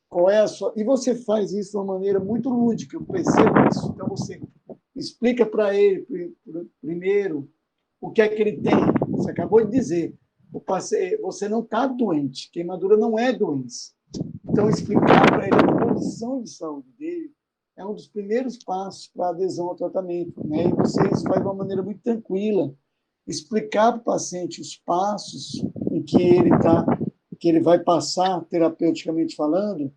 qual é a sua... E você faz isso de uma maneira muito lúdica, eu percebo isso. Então, você explica para ele, primeiro, o que é que ele tem. Você acabou de dizer, você não está doente, queimadura não é doença. Então, explicar para ele a condição de saúde dele é um dos primeiros passos para a adesão ao tratamento. Né? E você isso faz de uma maneira muito tranquila, explicar para o paciente os passos em que ele vai passar, terapeuticamente falando,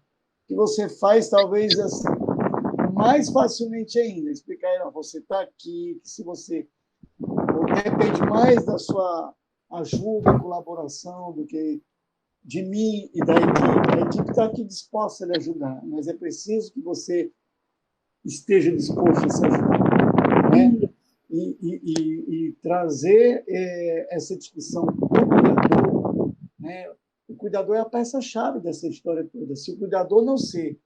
que você faz talvez assim, mais facilmente ainda. Explicar, não, você está aqui, que se você depende mais da sua ajuda, colaboração do que de mim e da equipe. A equipe está aqui disposta a lhe ajudar, mas é preciso que você esteja disposto a se ajudar, né? E trazer essa discussão do cuidador, né? O cuidador é a peça-chave dessa história toda. Se o cuidador não ser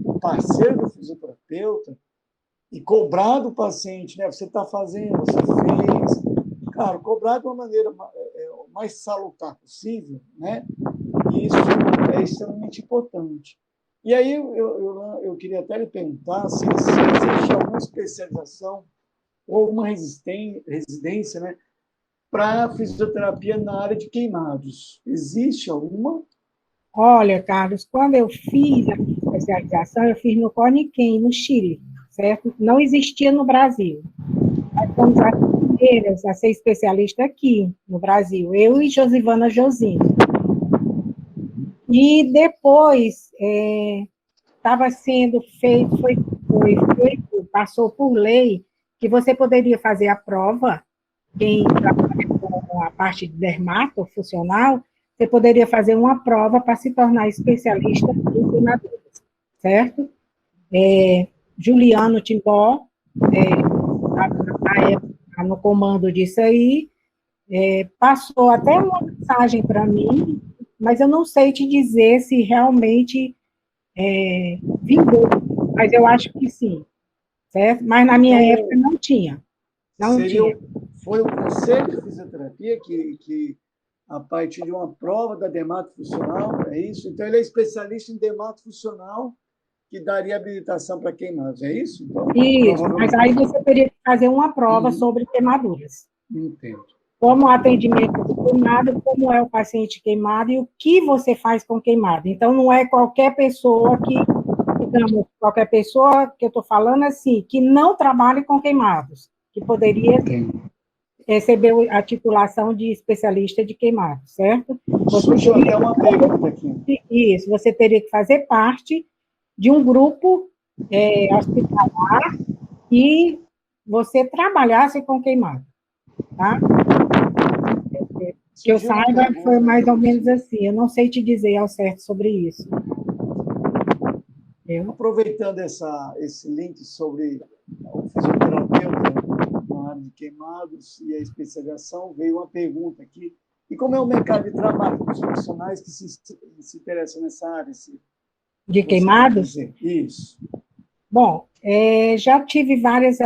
o parceiro do fisioterapeuta e cobrar do paciente, né? Você está fazendo, você fez, claro, cobrar de uma maneira mais salutar possível, né? E isso é extremamente importante. E aí eu queria até lhe perguntar se existe alguma especialização ou alguma residência, né, para fisioterapia na área de queimados. Existe alguma? olha, Carlos, quando eu fiz a minha especialização, eu fiz no Coniquem, no Chile, certo? Não existia no Brasil. Nós fomos as primeiras a ser especialista aqui no Brasil, eu e Josivana Josino. E depois estava sendo feito, passou por lei que você poderia fazer a prova, quem trabalha com a parte de dermatofuncional, você poderia fazer uma prova para se tornar especialista em queimaduras, certo? Juliano Timbó, na época, no comando disso aí, passou até uma mensagem para mim, mas eu não sei te dizer se realmente vingou, mas eu acho que sim, certo? Mas na minha época não tinha, não tinha. Foi o Conselho de Fisioterapia que, a partir de uma prova da dermatofuncional, é isso? Então, ele é especialista em dermatofuncional que daria habilitação para queimados, é isso? Então, isso, mas aí você teria que fazer uma prova sobre queimaduras. Entendo. Como o atendimento de queimado, como é o paciente queimado e o que você faz com queimado. Então, não é qualquer pessoa digamos, qualquer pessoa que eu estou falando assim, que não trabalhe com queimados, que poderia receber a titulação de especialista de queimados, certo? Surgiu até uma pergunta aqui. Isso, você teria que fazer parte de um grupo hospitalar e você trabalhasse com queimado, tá? Que eu saiba, foi mais ou menos assim. Eu não sei te dizer ao certo sobre isso. Aproveitando esse link sobre o fisioterapeuta na área de queimados e a especialização, veio uma pergunta aqui. E como é o mercado de trabalho dos profissionais que se interessam nessa área? De queimados? Isso. Bom, já tive várias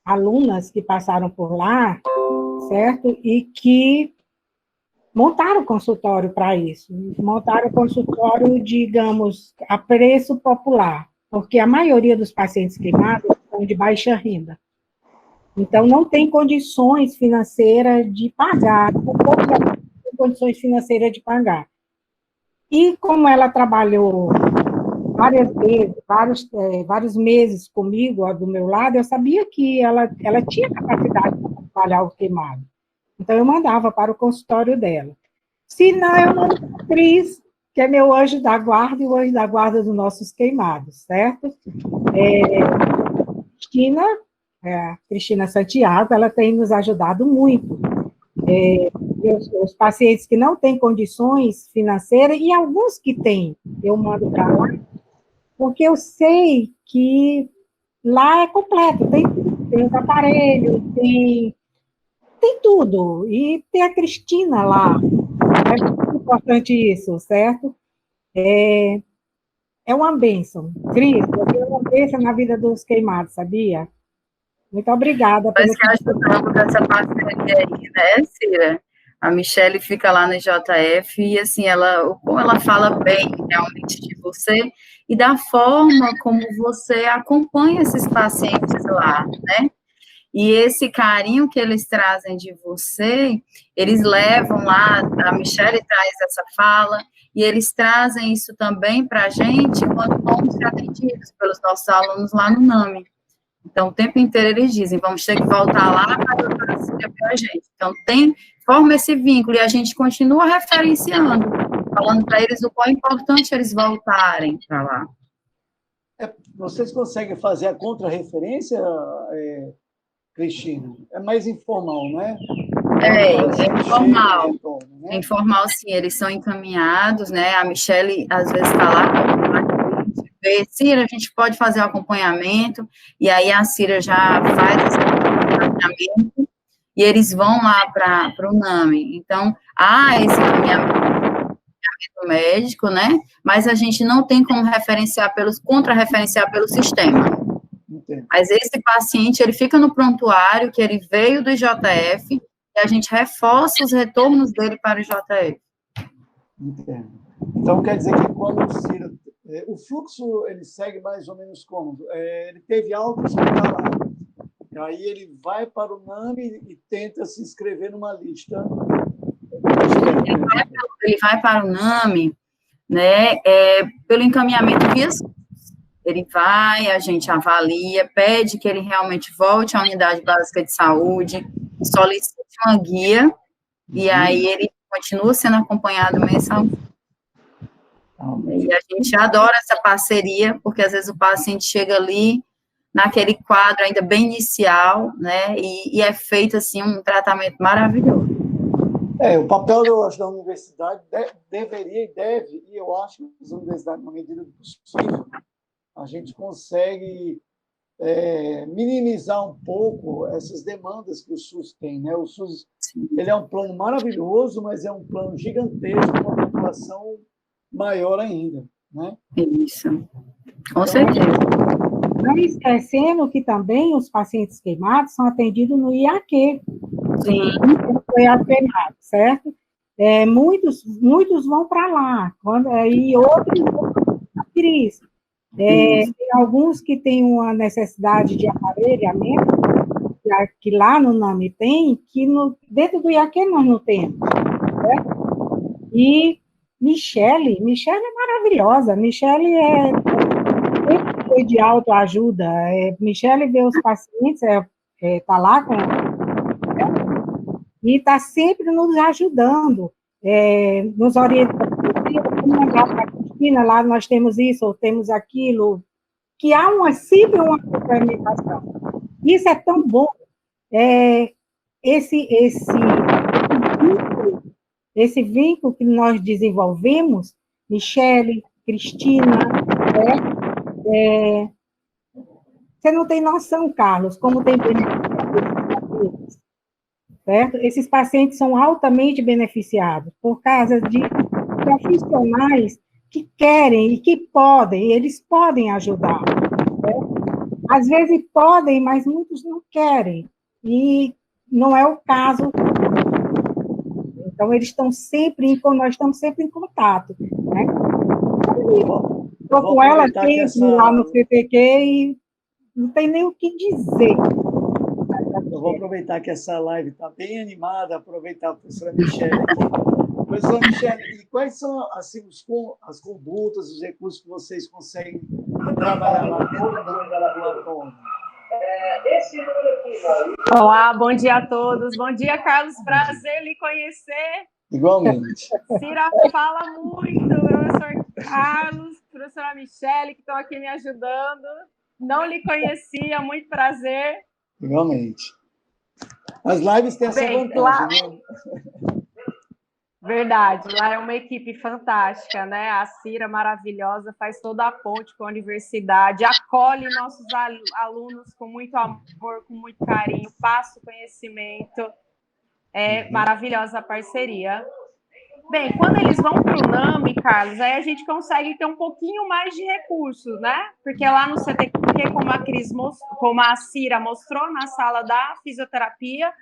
alunas que passaram por lá, certo? E que montaram consultório para isso. Montaram consultório, digamos, a preço popular, porque a maioria dos pacientes queimados são de baixa renda. Então, não tem condições financeiras de pagar, condições financeiras de pagar. E como ela trabalhou várias vezes, vários meses comigo, do meu lado, eu sabia que ela tinha capacidade de trabalhar o queimado. Então, eu mandava para o consultório dela. Se não, eu mando para a Cris, que é meu anjo da guarda e o anjo da guarda dos nossos queimados, certo? Cristina Santiago, ela tem nos ajudado muito. Os pacientes que não têm condições financeiras, e alguns que têm, eu mando para lá, porque eu sei que lá é completo, tem os aparelhos, tem tudo, e tem a Cristina lá, é muito importante isso, certo? É uma bênção, Cris, é uma bênção na vida dos queimados, sabia? Muito obrigada. Nós que ajudamos essa parceria aí, né, Cira? A Michele fica lá no JF e, assim, como ela fala bem, realmente, de você e da forma como você acompanha esses pacientes lá, né? E esse carinho que eles trazem de você, eles levam lá, a Michele traz essa fala, e eles trazem isso também para a gente quando vamos ser atendidos pelos nossos alunos lá no NAMI. Então, o tempo inteiro eles dizem, vamos ter que voltar lá para a doutora Cira ver a gente. Então, forma esse vínculo, e a gente continua referenciando, falando para eles o quão é importante eles voltarem para lá. Vocês conseguem fazer a contrarreferência, Cristina? É mais informal, não é? É informal. Né? É informal, sim, eles são encaminhados, né? A Michele, às vezes, está lá, Cira, a gente pode fazer o acompanhamento, e aí a Cira já faz esse acompanhamento, e eles vão lá para o NAMI. Então, há esse acompanhamento médico, né? Mas a gente não tem como contra-referenciar pelo sistema. Entendi. Mas esse paciente, ele fica no prontuário, que ele veio do IJF, e a gente reforça os retornos dele para o IJF. Entendo. Então, quer dizer que quando o Cira... O fluxo, ele segue mais ou menos como? Ele teve alta hospitalar, aí ele vai para o NAMI e tenta se inscrever numa lista. Ele vai para o NAMI, né, pelo encaminhamento via SUS. Ele vai, a gente avalia, pede que ele realmente volte à unidade básica de saúde, solicite uma guia, e aí ele continua sendo acompanhado mensalmente. E a gente adora essa parceria, porque às vezes o paciente chega ali, naquele quadro ainda bem inicial, né, e é feito, assim, um tratamento maravilhoso. O papel, eu acho, da universidade deveria e deve, e eu acho que as universidades, na medida do possível, a gente consegue minimizar um pouco essas demandas que o SUS tem, né? O SUS, ele é um plano maravilhoso, mas é um plano gigantesco com uma população maior ainda, né? Isso, com certeza. Não esquecendo que também os pacientes queimados são atendidos no IAQ. Sim. Foi queimado, certo? Muitos vão para lá, e outros vão para a Cris. Tem alguns que têm uma necessidade de aparelhamento, que lá no NAMI tem, que dentro do IAQ nós não temos, certo? E Michele é maravilhosa, Michele foi de autoajuda, Michele vê os pacientes, está lá e está sempre nos ajudando, nos orientando, para a Cristina, lá nós temos isso, ou temos aquilo, que há sempre uma complementação. Isso é tão bom, esse vínculo que nós desenvolvemos, Michele, Cristina, Você não tem noção, Carlos, como tem beneficiado, certo? Esses pacientes são altamente beneficiados por causa de profissionais que querem e que podem, eles podem ajudar. Certo? Às vezes podem, mas muitos não querem. E não é o caso. Então, nós estamos sempre em contato. Né? Estou com ela sempre lá no CTQ e não tem nem o que dizer. Eu vou aproveitar que essa live está bem animada, aproveitar a professora Michele aqui. Professora Michele, e quais são assim, as condutas, os recursos que vocês conseguem trabalhar lá dentro do laboratório? Olá, bom dia a todos. Bom dia, Carlos. Prazer lhe conhecer. Igualmente. Cira fala muito, professor Carlos, professora Michele, que estão aqui me ajudando. Não lhe conhecia, muito prazer. Igualmente. As lives têm essa vantagem, né? Verdade, lá é uma equipe fantástica, né? A Cira maravilhosa, faz toda a ponte com a universidade, acolhe nossos alunos com muito amor, com muito carinho, passa o conhecimento. É maravilhosa a parceria. Bem, quando eles vão para o NAMI, Carlos, aí a gente consegue ter um pouquinho mais de recursos, né? Porque lá no CTQ, como a Cira mostrou na sala da fisioterapia,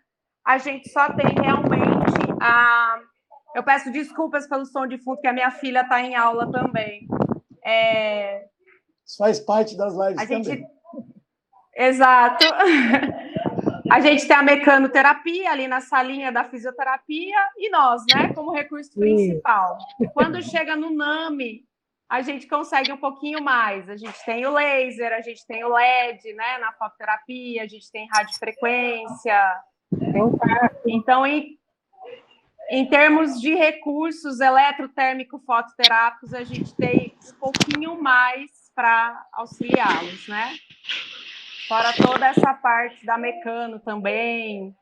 a gente só tem realmente a... Eu peço desculpas pelo som de fundo, que a minha filha está em aula também. Isso faz parte das lives também. Exato. A gente tem a mecanoterapia ali na salinha da fisioterapia e nós, né, como recurso principal. Quando chega no NAMI, a gente consegue um pouquinho mais. A gente tem o laser, a gente tem o LED, né, na fototerapia, a gente tem radiofrequência. Então, em termos de recursos eletrotérmico fototerápicos, a gente tem um pouquinho mais para auxiliá-los, né? Fora toda essa parte da mecano também.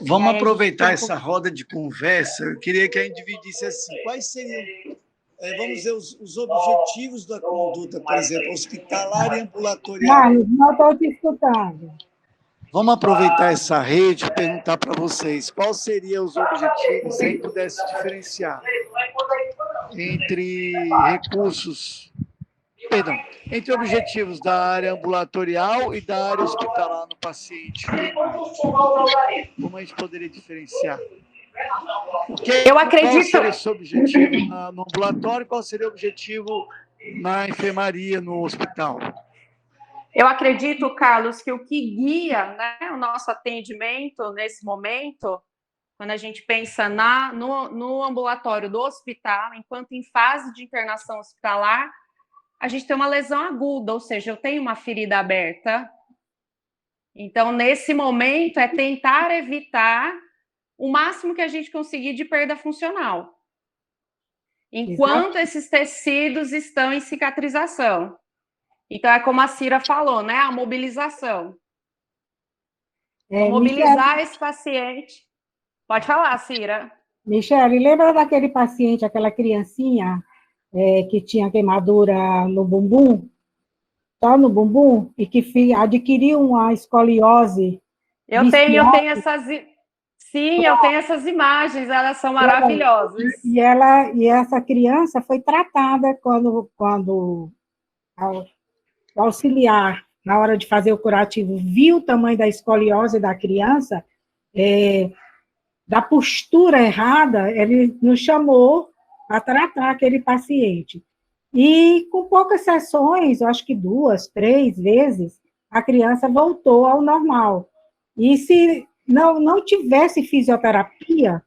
Vamos aproveitar essa roda de conversa. Eu queria que a gente dividisse assim, quais seriam, vamos dizer, os objetivos da conduta, por exemplo, hospitalar e ambulatorial. Não estou te escutando. Vamos aproveitar essa rede e perguntar para vocês quais seriam os objetivos, se a gente pudesse diferenciar entre entre objetivos da área ambulatorial e da área hospitalar no paciente. Como a gente poderia diferenciar? Eu acredito... Qual seria o seu objetivo no ambulatório e qual seria o objetivo na enfermaria, no hospital? Eu acredito, Carlos, que o que guia, né, o nosso atendimento nesse momento, quando a gente pensa no ambulatório do hospital, enquanto em fase de internação hospitalar, a gente tem uma lesão aguda, ou seja, eu tenho uma ferida aberta. Então, nesse momento, é tentar evitar o máximo que a gente conseguir de perda funcional, enquanto esses tecidos estão em cicatrização. Então, é como a Cira falou, né? A mobilização. Mobilizar esse paciente. Pode falar, Cira. Michele, lembra daquele paciente, aquela criancinha que tinha queimadura no bumbum, só no bumbum, e que adquiriu uma escoliose? Eu tenho essas... Sim, eu tenho essas imagens, elas são maravilhosas. E essa criança foi tratada quando o auxiliar, na hora de fazer o curativo, viu o tamanho da escoliose da criança, da postura errada, ele nos chamou a tratar aquele paciente. E com poucas sessões, eu acho que 2, 3 vezes, a criança voltou ao normal. E se não tivesse fisioterapeuta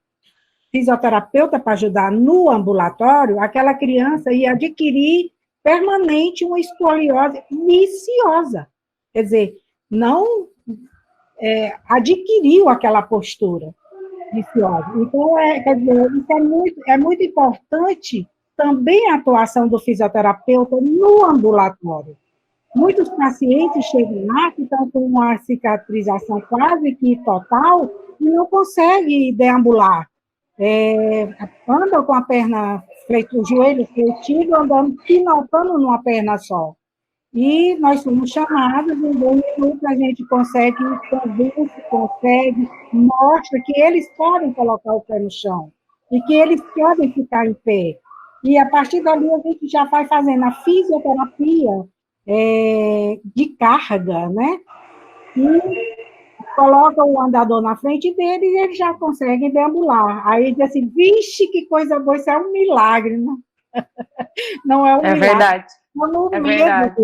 para ajudar no ambulatório, aquela criança ia adquirir permanente uma escoliose viciosa. Quer dizer, não adquiriu aquela postura viciosa. Então, quer dizer, isso é muito importante também a atuação do fisioterapeuta no ambulatório. Muitos pacientes chegam lá que estão com uma cicatrização quase que total e não conseguem deambular. Andam com a perna o joelho fletido, andando, pilotando numa perna só. E nós somos chamados, em 2 minutos a gente consegue, convence, consegue, mostra que eles podem colocar o pé no chão e que eles podem ficar em pé. E a partir dali a gente já vai fazendo a fisioterapia de carga, né? E coloca o andador na frente dele e eles já conseguem deambular. Aí diz assim, vixe, que coisa boa, isso é um milagre, não, não é um milagre. Verdade. É verdade.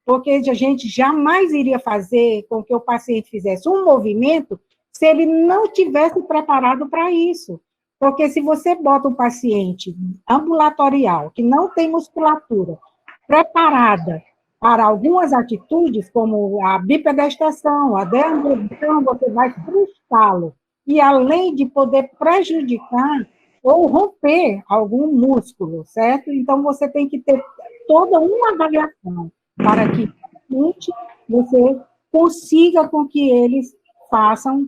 Porque a gente jamais iria fazer com que o paciente fizesse um movimento se ele não tivesse preparado para isso. Porque se você bota um paciente ambulatorial, que não tem musculatura, preparada para algumas atitudes, como a bipedestação, a deambulação, você vai frustrá-lo. E além de poder prejudicar ou romper algum músculo, certo? Então, você tem que ter toda uma avaliação para que realmente você consiga com que eles façam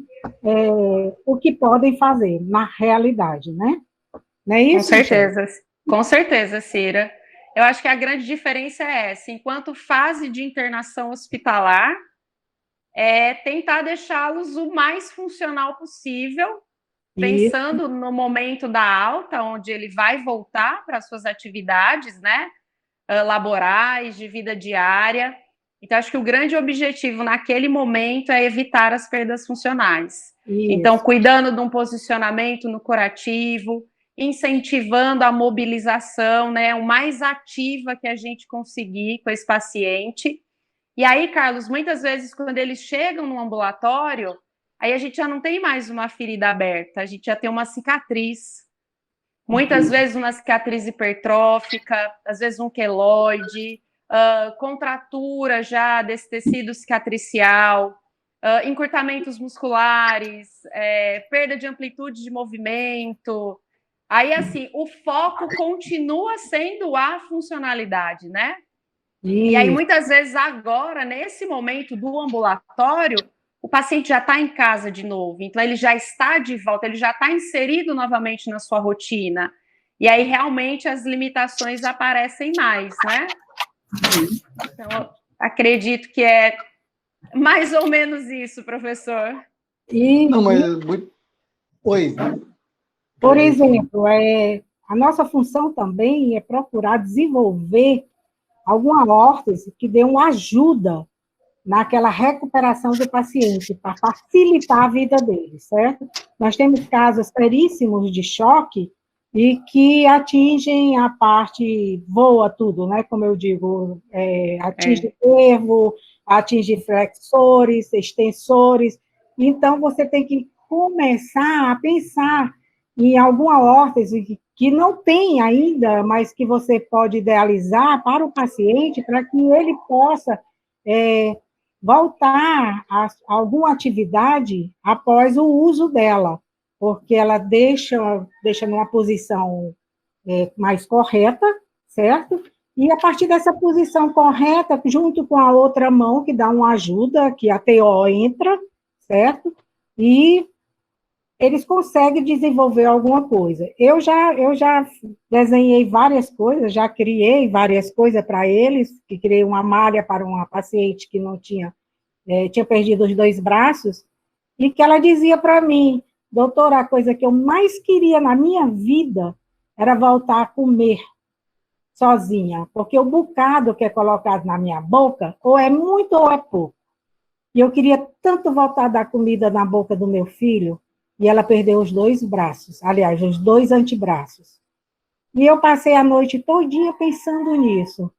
o que podem fazer na realidade, né? Não é isso? Com certeza, Cira. Eu acho que a grande diferença é essa, enquanto fase de internação hospitalar, é tentar deixá-los o mais funcional possível, pensando no momento da alta, onde ele vai voltar para as suas atividades, né, laborais, de vida diária. Então, acho que o grande objetivo naquele momento é evitar as perdas funcionais. Isso. Então, cuidando de um posicionamento no curativo, incentivando a mobilização, né, o mais ativa que a gente conseguir com esse paciente. E aí, Carlos, muitas vezes, quando eles chegam no ambulatório, aí a gente já não tem mais uma ferida aberta, a gente já tem uma cicatriz. Muitas vezes uma cicatriz hipertrófica, às vezes um queloide, contratura já desse tecido cicatricial, encurtamentos musculares, perda de amplitude de movimento. Aí, assim, o foco continua sendo a funcionalidade, né? E aí, muitas vezes, agora, nesse momento do ambulatório, o paciente já está em casa de novo, então ele já está de volta, ele já está inserido novamente na sua rotina. E aí, realmente, as limitações aparecem mais, né? Então, acredito que é mais ou menos isso, professor. Não, mas... Oi. Por exemplo, a nossa função também é procurar desenvolver alguma órtese que dê uma ajuda naquela recuperação do paciente, para facilitar a vida dele, certo? Nós temos casos seríssimos de choque e que atingem a parte, voa tudo, né? Como eu digo, atinge nervo, atinge flexores, extensores. Então, você tem que começar a pensar em alguma órtese que não tem ainda, mas que você pode idealizar para o paciente, para que ele possa voltar a alguma atividade após o uso dela, porque ela deixa numa posição mais correta, certo? E a partir dessa posição correta, junto com a outra mão, que dá uma ajuda, que a TO entra, certo? E eles conseguem desenvolver alguma coisa. Eu já desenhei várias coisas, já criei várias coisas para eles, que criei uma malha para uma paciente que não tinha perdido os 2 braços, e que ela dizia para mim, doutora, a coisa que eu mais queria na minha vida era voltar a comer sozinha, porque o bocado que é colocado na minha boca, ou é muito ou é pouco. E eu queria tanto voltar a dar comida na boca do meu filho, e ela perdeu os 2 braços, aliás, os 2 antebraços. E eu passei a noite todinha pensando nisso.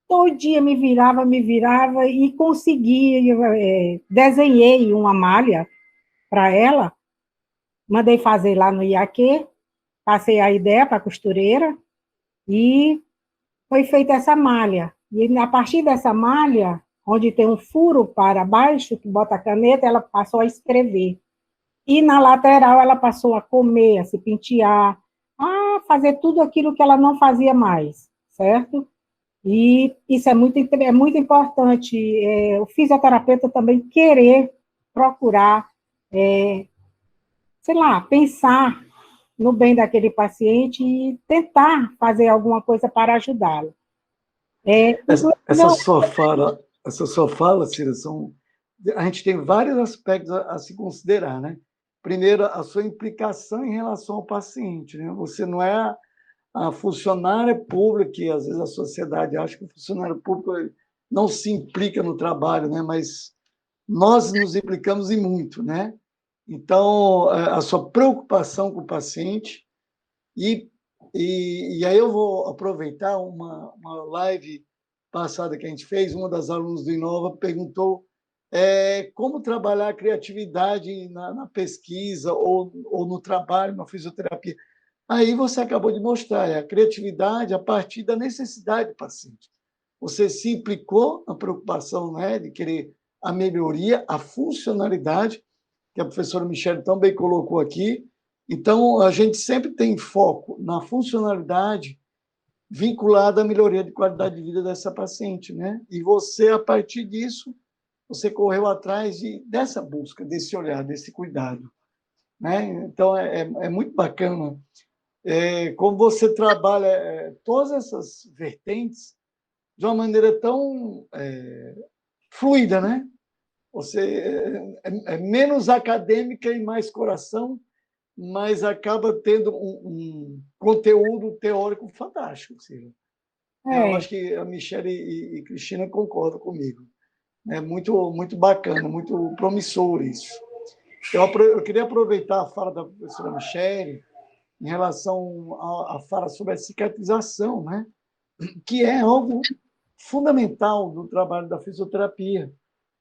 Todo dia me virava e consegui, desenhei uma malha para ela, mandei fazer lá no IAQ, passei a ideia para a costureira, e foi feita essa malha. E a partir dessa malha, onde tem um furo para baixo, que bota a caneta, ela passou a escrever. E na lateral ela passou a comer, a se pentear, a fazer tudo aquilo que ela não fazia mais, certo? E isso é muito importante, o fisioterapeuta também querer procurar, sei lá, pensar no bem daquele paciente e tentar fazer alguma coisa para ajudá-lo. Essa sua fala, Cira, a gente tem vários aspectos a se considerar, né? Primeiro, a sua implicação em relação ao paciente, né? Você não é a funcionária pública, que às vezes a sociedade acha que o funcionário público não se implica no trabalho, né? Mas nós nos implicamos em muito, né? Então, a sua preocupação com o paciente, e aí eu vou aproveitar uma live passada que a gente fez, uma das alunas do Inova perguntou como trabalhar a criatividade na pesquisa ou no trabalho, na fisioterapia. Aí você acabou de mostrar a criatividade a partir da necessidade do paciente. Você se implicou na preocupação, né, de querer a melhoria, a funcionalidade, que a professora Michele também colocou aqui. Então, a gente sempre tem foco na funcionalidade vinculada à melhoria de qualidade de vida dessa paciente, né? E você, a partir disso, você correu atrás dessa busca, desse olhar, desse cuidado, né? Então, é muito bacana como você trabalha todas essas vertentes de uma maneira tão fluida, né? Você é menos acadêmica e mais coração, mas acaba tendo um conteúdo teórico fantástico, Cira. Eu acho que a Michele e Cristina concordam comigo. É muito, muito bacana, muito promissor isso. Eu queria aproveitar a fala da professora Michele em relação à fala sobre a cicatrização, né? Que é algo fundamental do trabalho da fisioterapia.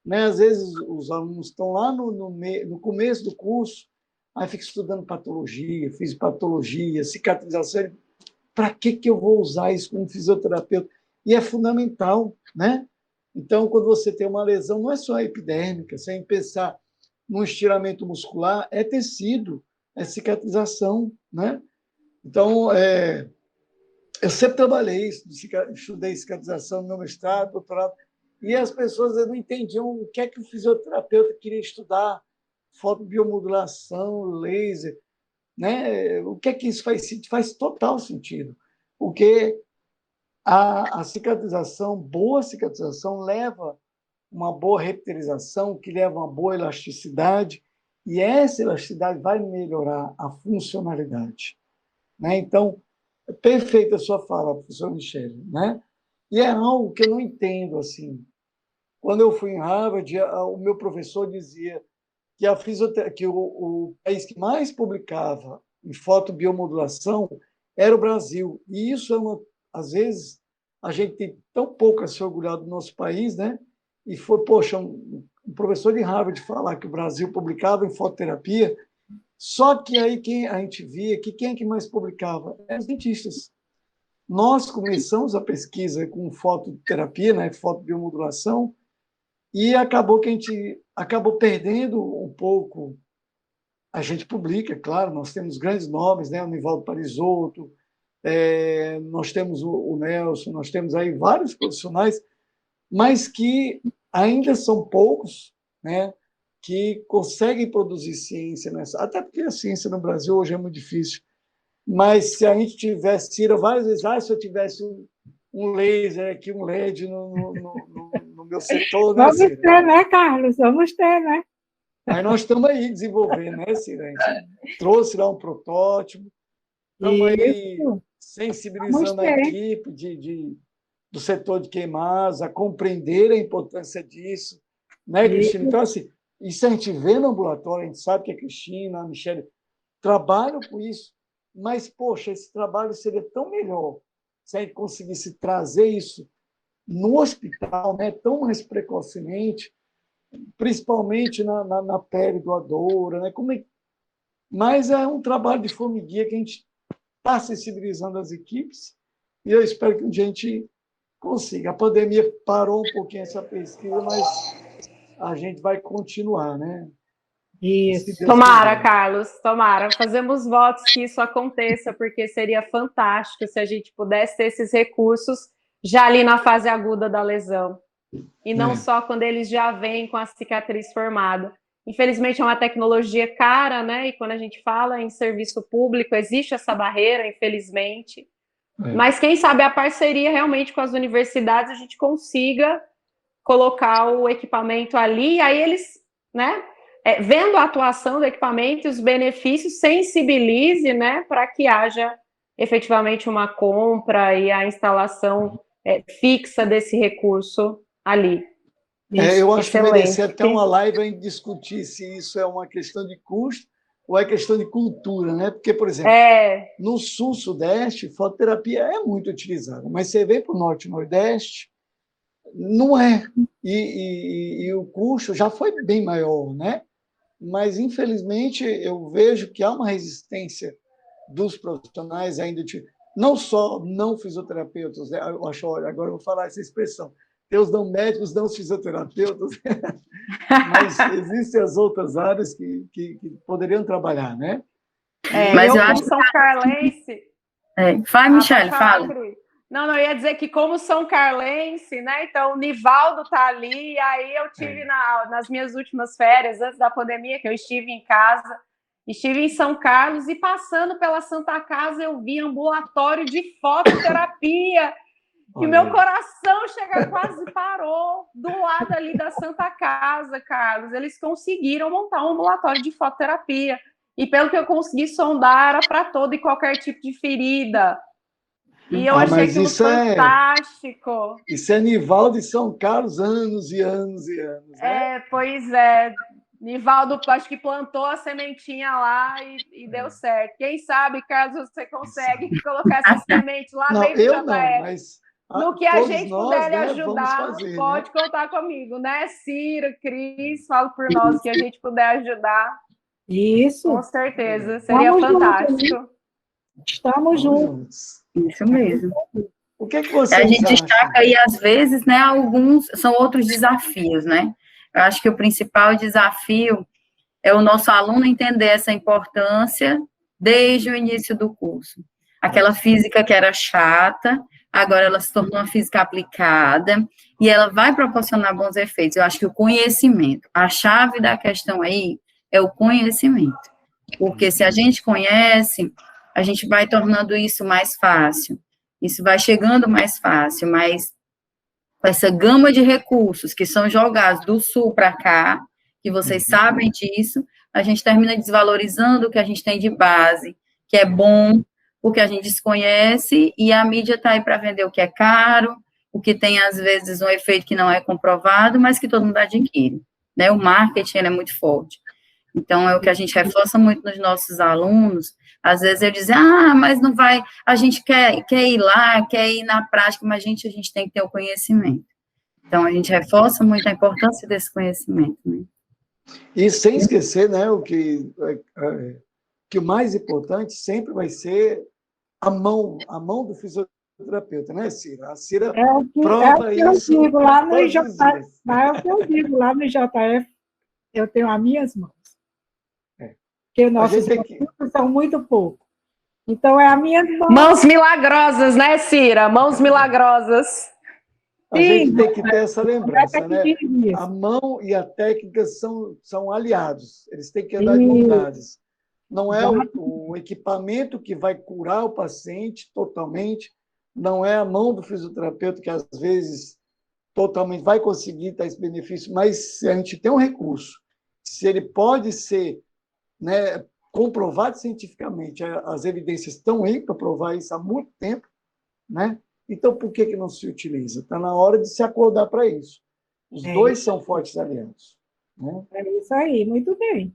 Né? Às vezes, os alunos estão lá no começo do curso, aí fica estudando patologia, fisiopatologia, cicatrização. Para que eu vou usar isso como fisioterapeuta? E é fundamental, né? Então, quando você tem uma lesão, não é só epidérmica, sem pensar no estiramento muscular, é tecido, é cicatrização, né? Então, eu sempre trabalhei isso, estudei cicatrização no meu mestrado, doutorado, e as pessoas não entendiam o que é que o fisioterapeuta queria estudar, fotobiomodulação, laser, né? O que é que isso faz sentido? Faz total sentido, porque a cicatrização, boa cicatrização, leva uma boa reptilização, que leva uma boa elasticidade, e essa elasticidade vai melhorar a funcionalidade, né? Então, é perfeita a sua fala, professor Michele, né? E é algo que eu não entendo, assim. Quando eu fui em Harvard, o meu professor dizia que o país que mais publicava em fotobiomodulação era o Brasil. E isso às vezes, a gente tem tão pouco a se orgulhar do nosso país, né? E foi, poxa, um professor de Harvard falar que o Brasil publicava em fototerapia, só que aí quem a gente via que quem é que mais publicava? Eram os dentistas. Nós começamos a pesquisa com fototerapia, né, fotobiomodulação, e acabou que a gente acabou perdendo um pouco. A gente publica, claro, nós temos grandes nomes, né, o Nivaldo Parisotto, nós temos o Nelson, nós temos aí vários profissionais, mas que ainda são poucos, né, que conseguem produzir ciência nessa. Até porque a ciência no Brasil hoje é muito difícil. Mas se a gente tivesse, Cira, várias vezes, se eu tivesse um laser aqui, um LED no meu setor, né, Vamos Cira? ter, né, Carlos? Vamos ter, né? Aí nós estamos aí desenvolvendo, né, Cira? A gente trouxe lá um protótipo, estamos aí sensibilizando a equipe do setor de queimados a compreender a importância disso, né, Cristina? Então, assim, isso a gente vê no ambulatório, a gente sabe que a Cristina, a Michele trabalham com isso, mas, poxa, esse trabalho seria tão melhor se a gente conseguisse trazer isso no hospital, né, tão mais precocemente, principalmente na pele doadora, né? Mas é um trabalho de formiguinha que a gente está sensibilizando as equipes e eu espero que um dia a gente consiga. A pandemia parou um pouquinho essa pesquisa, mas a gente vai continuar, né? Isso. Tomara, Carlos, tomara. Fazemos votos que isso aconteça, porque seria fantástico se a gente pudesse ter esses recursos já ali na fase aguda da lesão. E não só quando eles já vêm com a cicatriz formada. Infelizmente, é uma tecnologia cara, né? E quando a gente fala em serviço público, existe essa barreira, infelizmente. Mas quem sabe a parceria realmente com as universidades, a gente consiga colocar o equipamento ali, e aí eles, né, vendo a atuação do equipamento e os benefícios, sensibilize, né, para que haja efetivamente uma compra e a instalação fixa desse recurso ali. Eu acho que merecia até uma Excelente. live em discutir se isso é uma questão de custo ou é questão de cultura, né? Porque, por exemplo, no sul-sudeste, fototerapia é muito utilizada, mas você vem para o norte e nordeste, não é. E o custo já foi bem maior, né? Mas, infelizmente, eu vejo que há uma resistência dos profissionais ainda, não só não fisioterapeutas, né? Eu acho, agora eu vou falar essa expressão, tem os não médicos, não os fisioterapeutas, mas existem as outras áreas que poderiam trabalhar, né? Mas eu como acho São Carlense... Vai, Michele, fala. Não, eu ia dizer que como São Carlense, né? Então, o Nivaldo tá ali, e aí eu tive nas minhas últimas férias, antes da pandemia, que eu estive em casa, estive em São Carlos, e passando pela Santa Casa, eu vi ambulatório de fototerapia, e o meu coração quase parou do lado ali da Santa Casa, Carlos. Eles conseguiram montar um ambulatório de fototerapia, e pelo que eu consegui sondar, era para todo e qualquer tipo de ferida. E eu achei aquilo fantástico. Isso é Nivaldo e São Carlos, anos e anos e anos. Né? Pois é. Nivaldo, acho que plantou a sementinha lá e deu certo. Quem sabe, Carlos, você consegue colocar essa semente lá dentro do JF. Não, mas no que a gente puder lhe ajudar, fazer, pode contar comigo, né? Cira, Cris, falo por nós, que a gente puder ajudar. Isso. Com certeza, seria fantástico. Estamos juntos. Isso mesmo. O que vocês A gente acham? destaca aí, às vezes, né, alguns são outros desafios, né? Eu acho que o principal desafio é o nosso aluno entender essa importância desde o início do curso. Aquela física que era chata, agora ela se tornou uma física aplicada, e ela vai proporcionar bons efeitos. Eu acho que o conhecimento, a chave da questão aí é o conhecimento. Porque se a gente conhece, a gente vai tornando isso mais fácil. Isso vai chegando mais fácil, mas essa gama de recursos que são jogados do sul para cá, que vocês sabem disso, a gente termina desvalorizando o que a gente tem de base, que é bom, o que a gente desconhece, e a mídia está aí para vender o que é caro, o que tem, às vezes, um efeito que não é comprovado, mas que todo mundo adquire, né? O marketing é muito forte. Então, é o que a gente reforça muito nos nossos alunos. Às vezes eu digo, mas não vai, a gente quer ir lá, quer ir na prática, mas a gente tem que ter o conhecimento. Então, a gente reforça muito a importância desse conhecimento, né? E sem esquecer, né, que o mais importante sempre vai ser a mão do fisioterapeuta, né, Cira? A Cira prova isso. É o que eu digo lá no JF, é o que eu digo lá no JF, eu tenho as minhas mãos. Porque os nossos recursos são muito poucos. Então, é a minha mão. Mãos milagrosas, né, Cira? Mãos milagrosas. A gente tem que ter essa lembrança, né? A mão e a técnica são aliados, eles têm que andar de mãos dadas. Não é o equipamento que vai curar o paciente totalmente, não é a mão do fisioterapeuta que, às vezes, totalmente vai conseguir dar esse benefício, mas se a gente tem um recurso, se ele pode ser, né, comprovado cientificamente, as evidências estão aí para provar isso há muito tempo, né? Então, por que não se utiliza? Está na hora de se acordar para isso. Os dois são fortes aliados. Né? É isso aí, muito bem.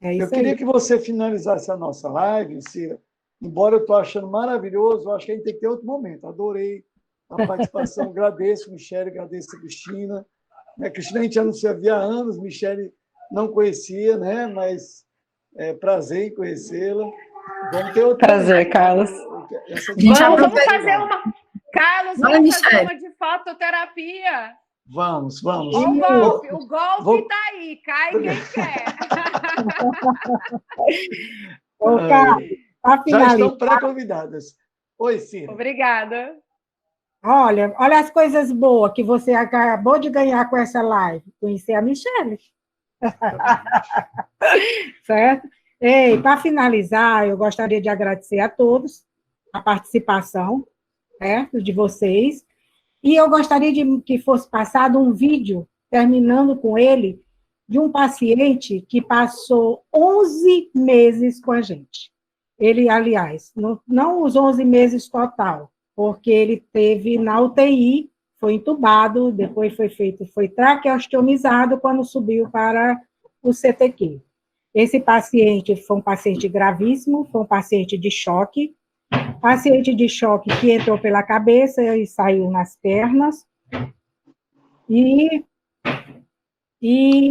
Eu queria que você finalizasse a nossa live, Cira. Embora eu estou achando maravilhoso, eu acho que a gente tem que ter outro momento. Adorei a participação, agradeço, Michele, agradeço a Cristina. A Cristina a gente já não se havia há anos, Michele não conhecia, né? Mas é prazer em conhecê-la. Vamos ter outro prazer, momento. Carlos. Vamos fazer uma... Carlos, vamos fazer uma de fototerapia. Vamos. O golpe está aí, cai quem quer. Já estão pré-convidadas. Oi, Cira. Obrigada. Olha as coisas boas que você acabou de ganhar com essa live. Conhecer a Michele. Certo? Para finalizar, eu gostaria de agradecer a todos a participação, certo, de vocês, e eu gostaria de que fosse passado um vídeo, terminando com ele, de um paciente que passou 11 meses com a gente. Ele, aliás, não os 11 meses total, porque ele teve na UTI, foi entubado, depois foi traqueostomizado quando subiu para o CTQ. Esse paciente foi um paciente gravíssimo, foi um paciente de choque que entrou pela cabeça e saiu nas pernas, e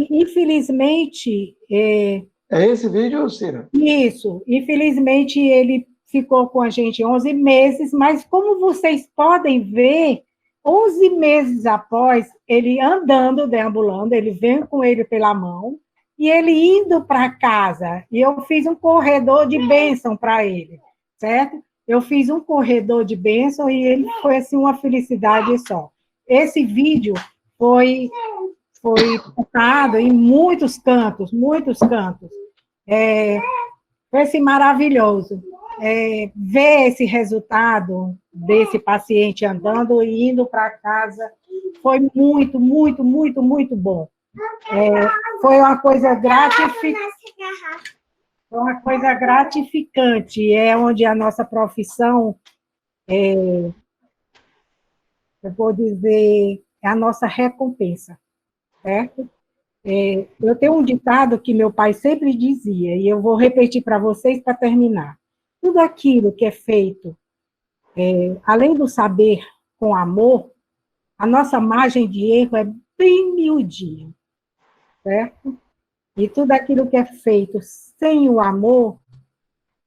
infelizmente... É esse vídeo, Cira? Isso, infelizmente ele ficou com a gente 11 meses, mas como vocês podem ver, 11 meses após, ele andando, deambulando, ele veio com ele pela mão, e ele indo para casa, e eu fiz um corredor de bênção para ele, certo? Eu fiz um corredor de bênção e ele foi, assim, uma felicidade só. Esse vídeo foi tocado em muitos cantos, foi, assim, maravilhoso. Ver esse resultado desse paciente andando e indo para casa foi muito, muito, muito, muito bom. Foi uma coisa gratificante, onde a nossa profissão, eu vou dizer, é a nossa recompensa, certo? Eu tenho um ditado que meu pai sempre dizia, e eu vou repetir para vocês para terminar. Tudo aquilo que é feito, além do saber com amor, a nossa margem de erro é bem miudinha, certo? E tudo aquilo que é feito sem o amor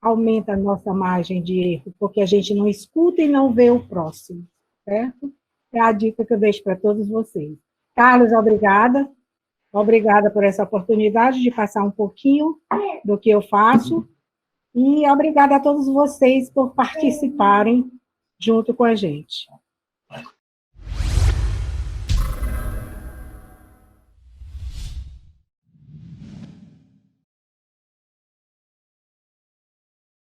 aumenta a nossa margem de erro, porque a gente não escuta e não vê o próximo, certo? É a dica que eu deixo para todos vocês. Carlos, obrigada. Obrigada por essa oportunidade de passar um pouquinho do que eu faço. E obrigada a todos vocês por participarem junto com a gente.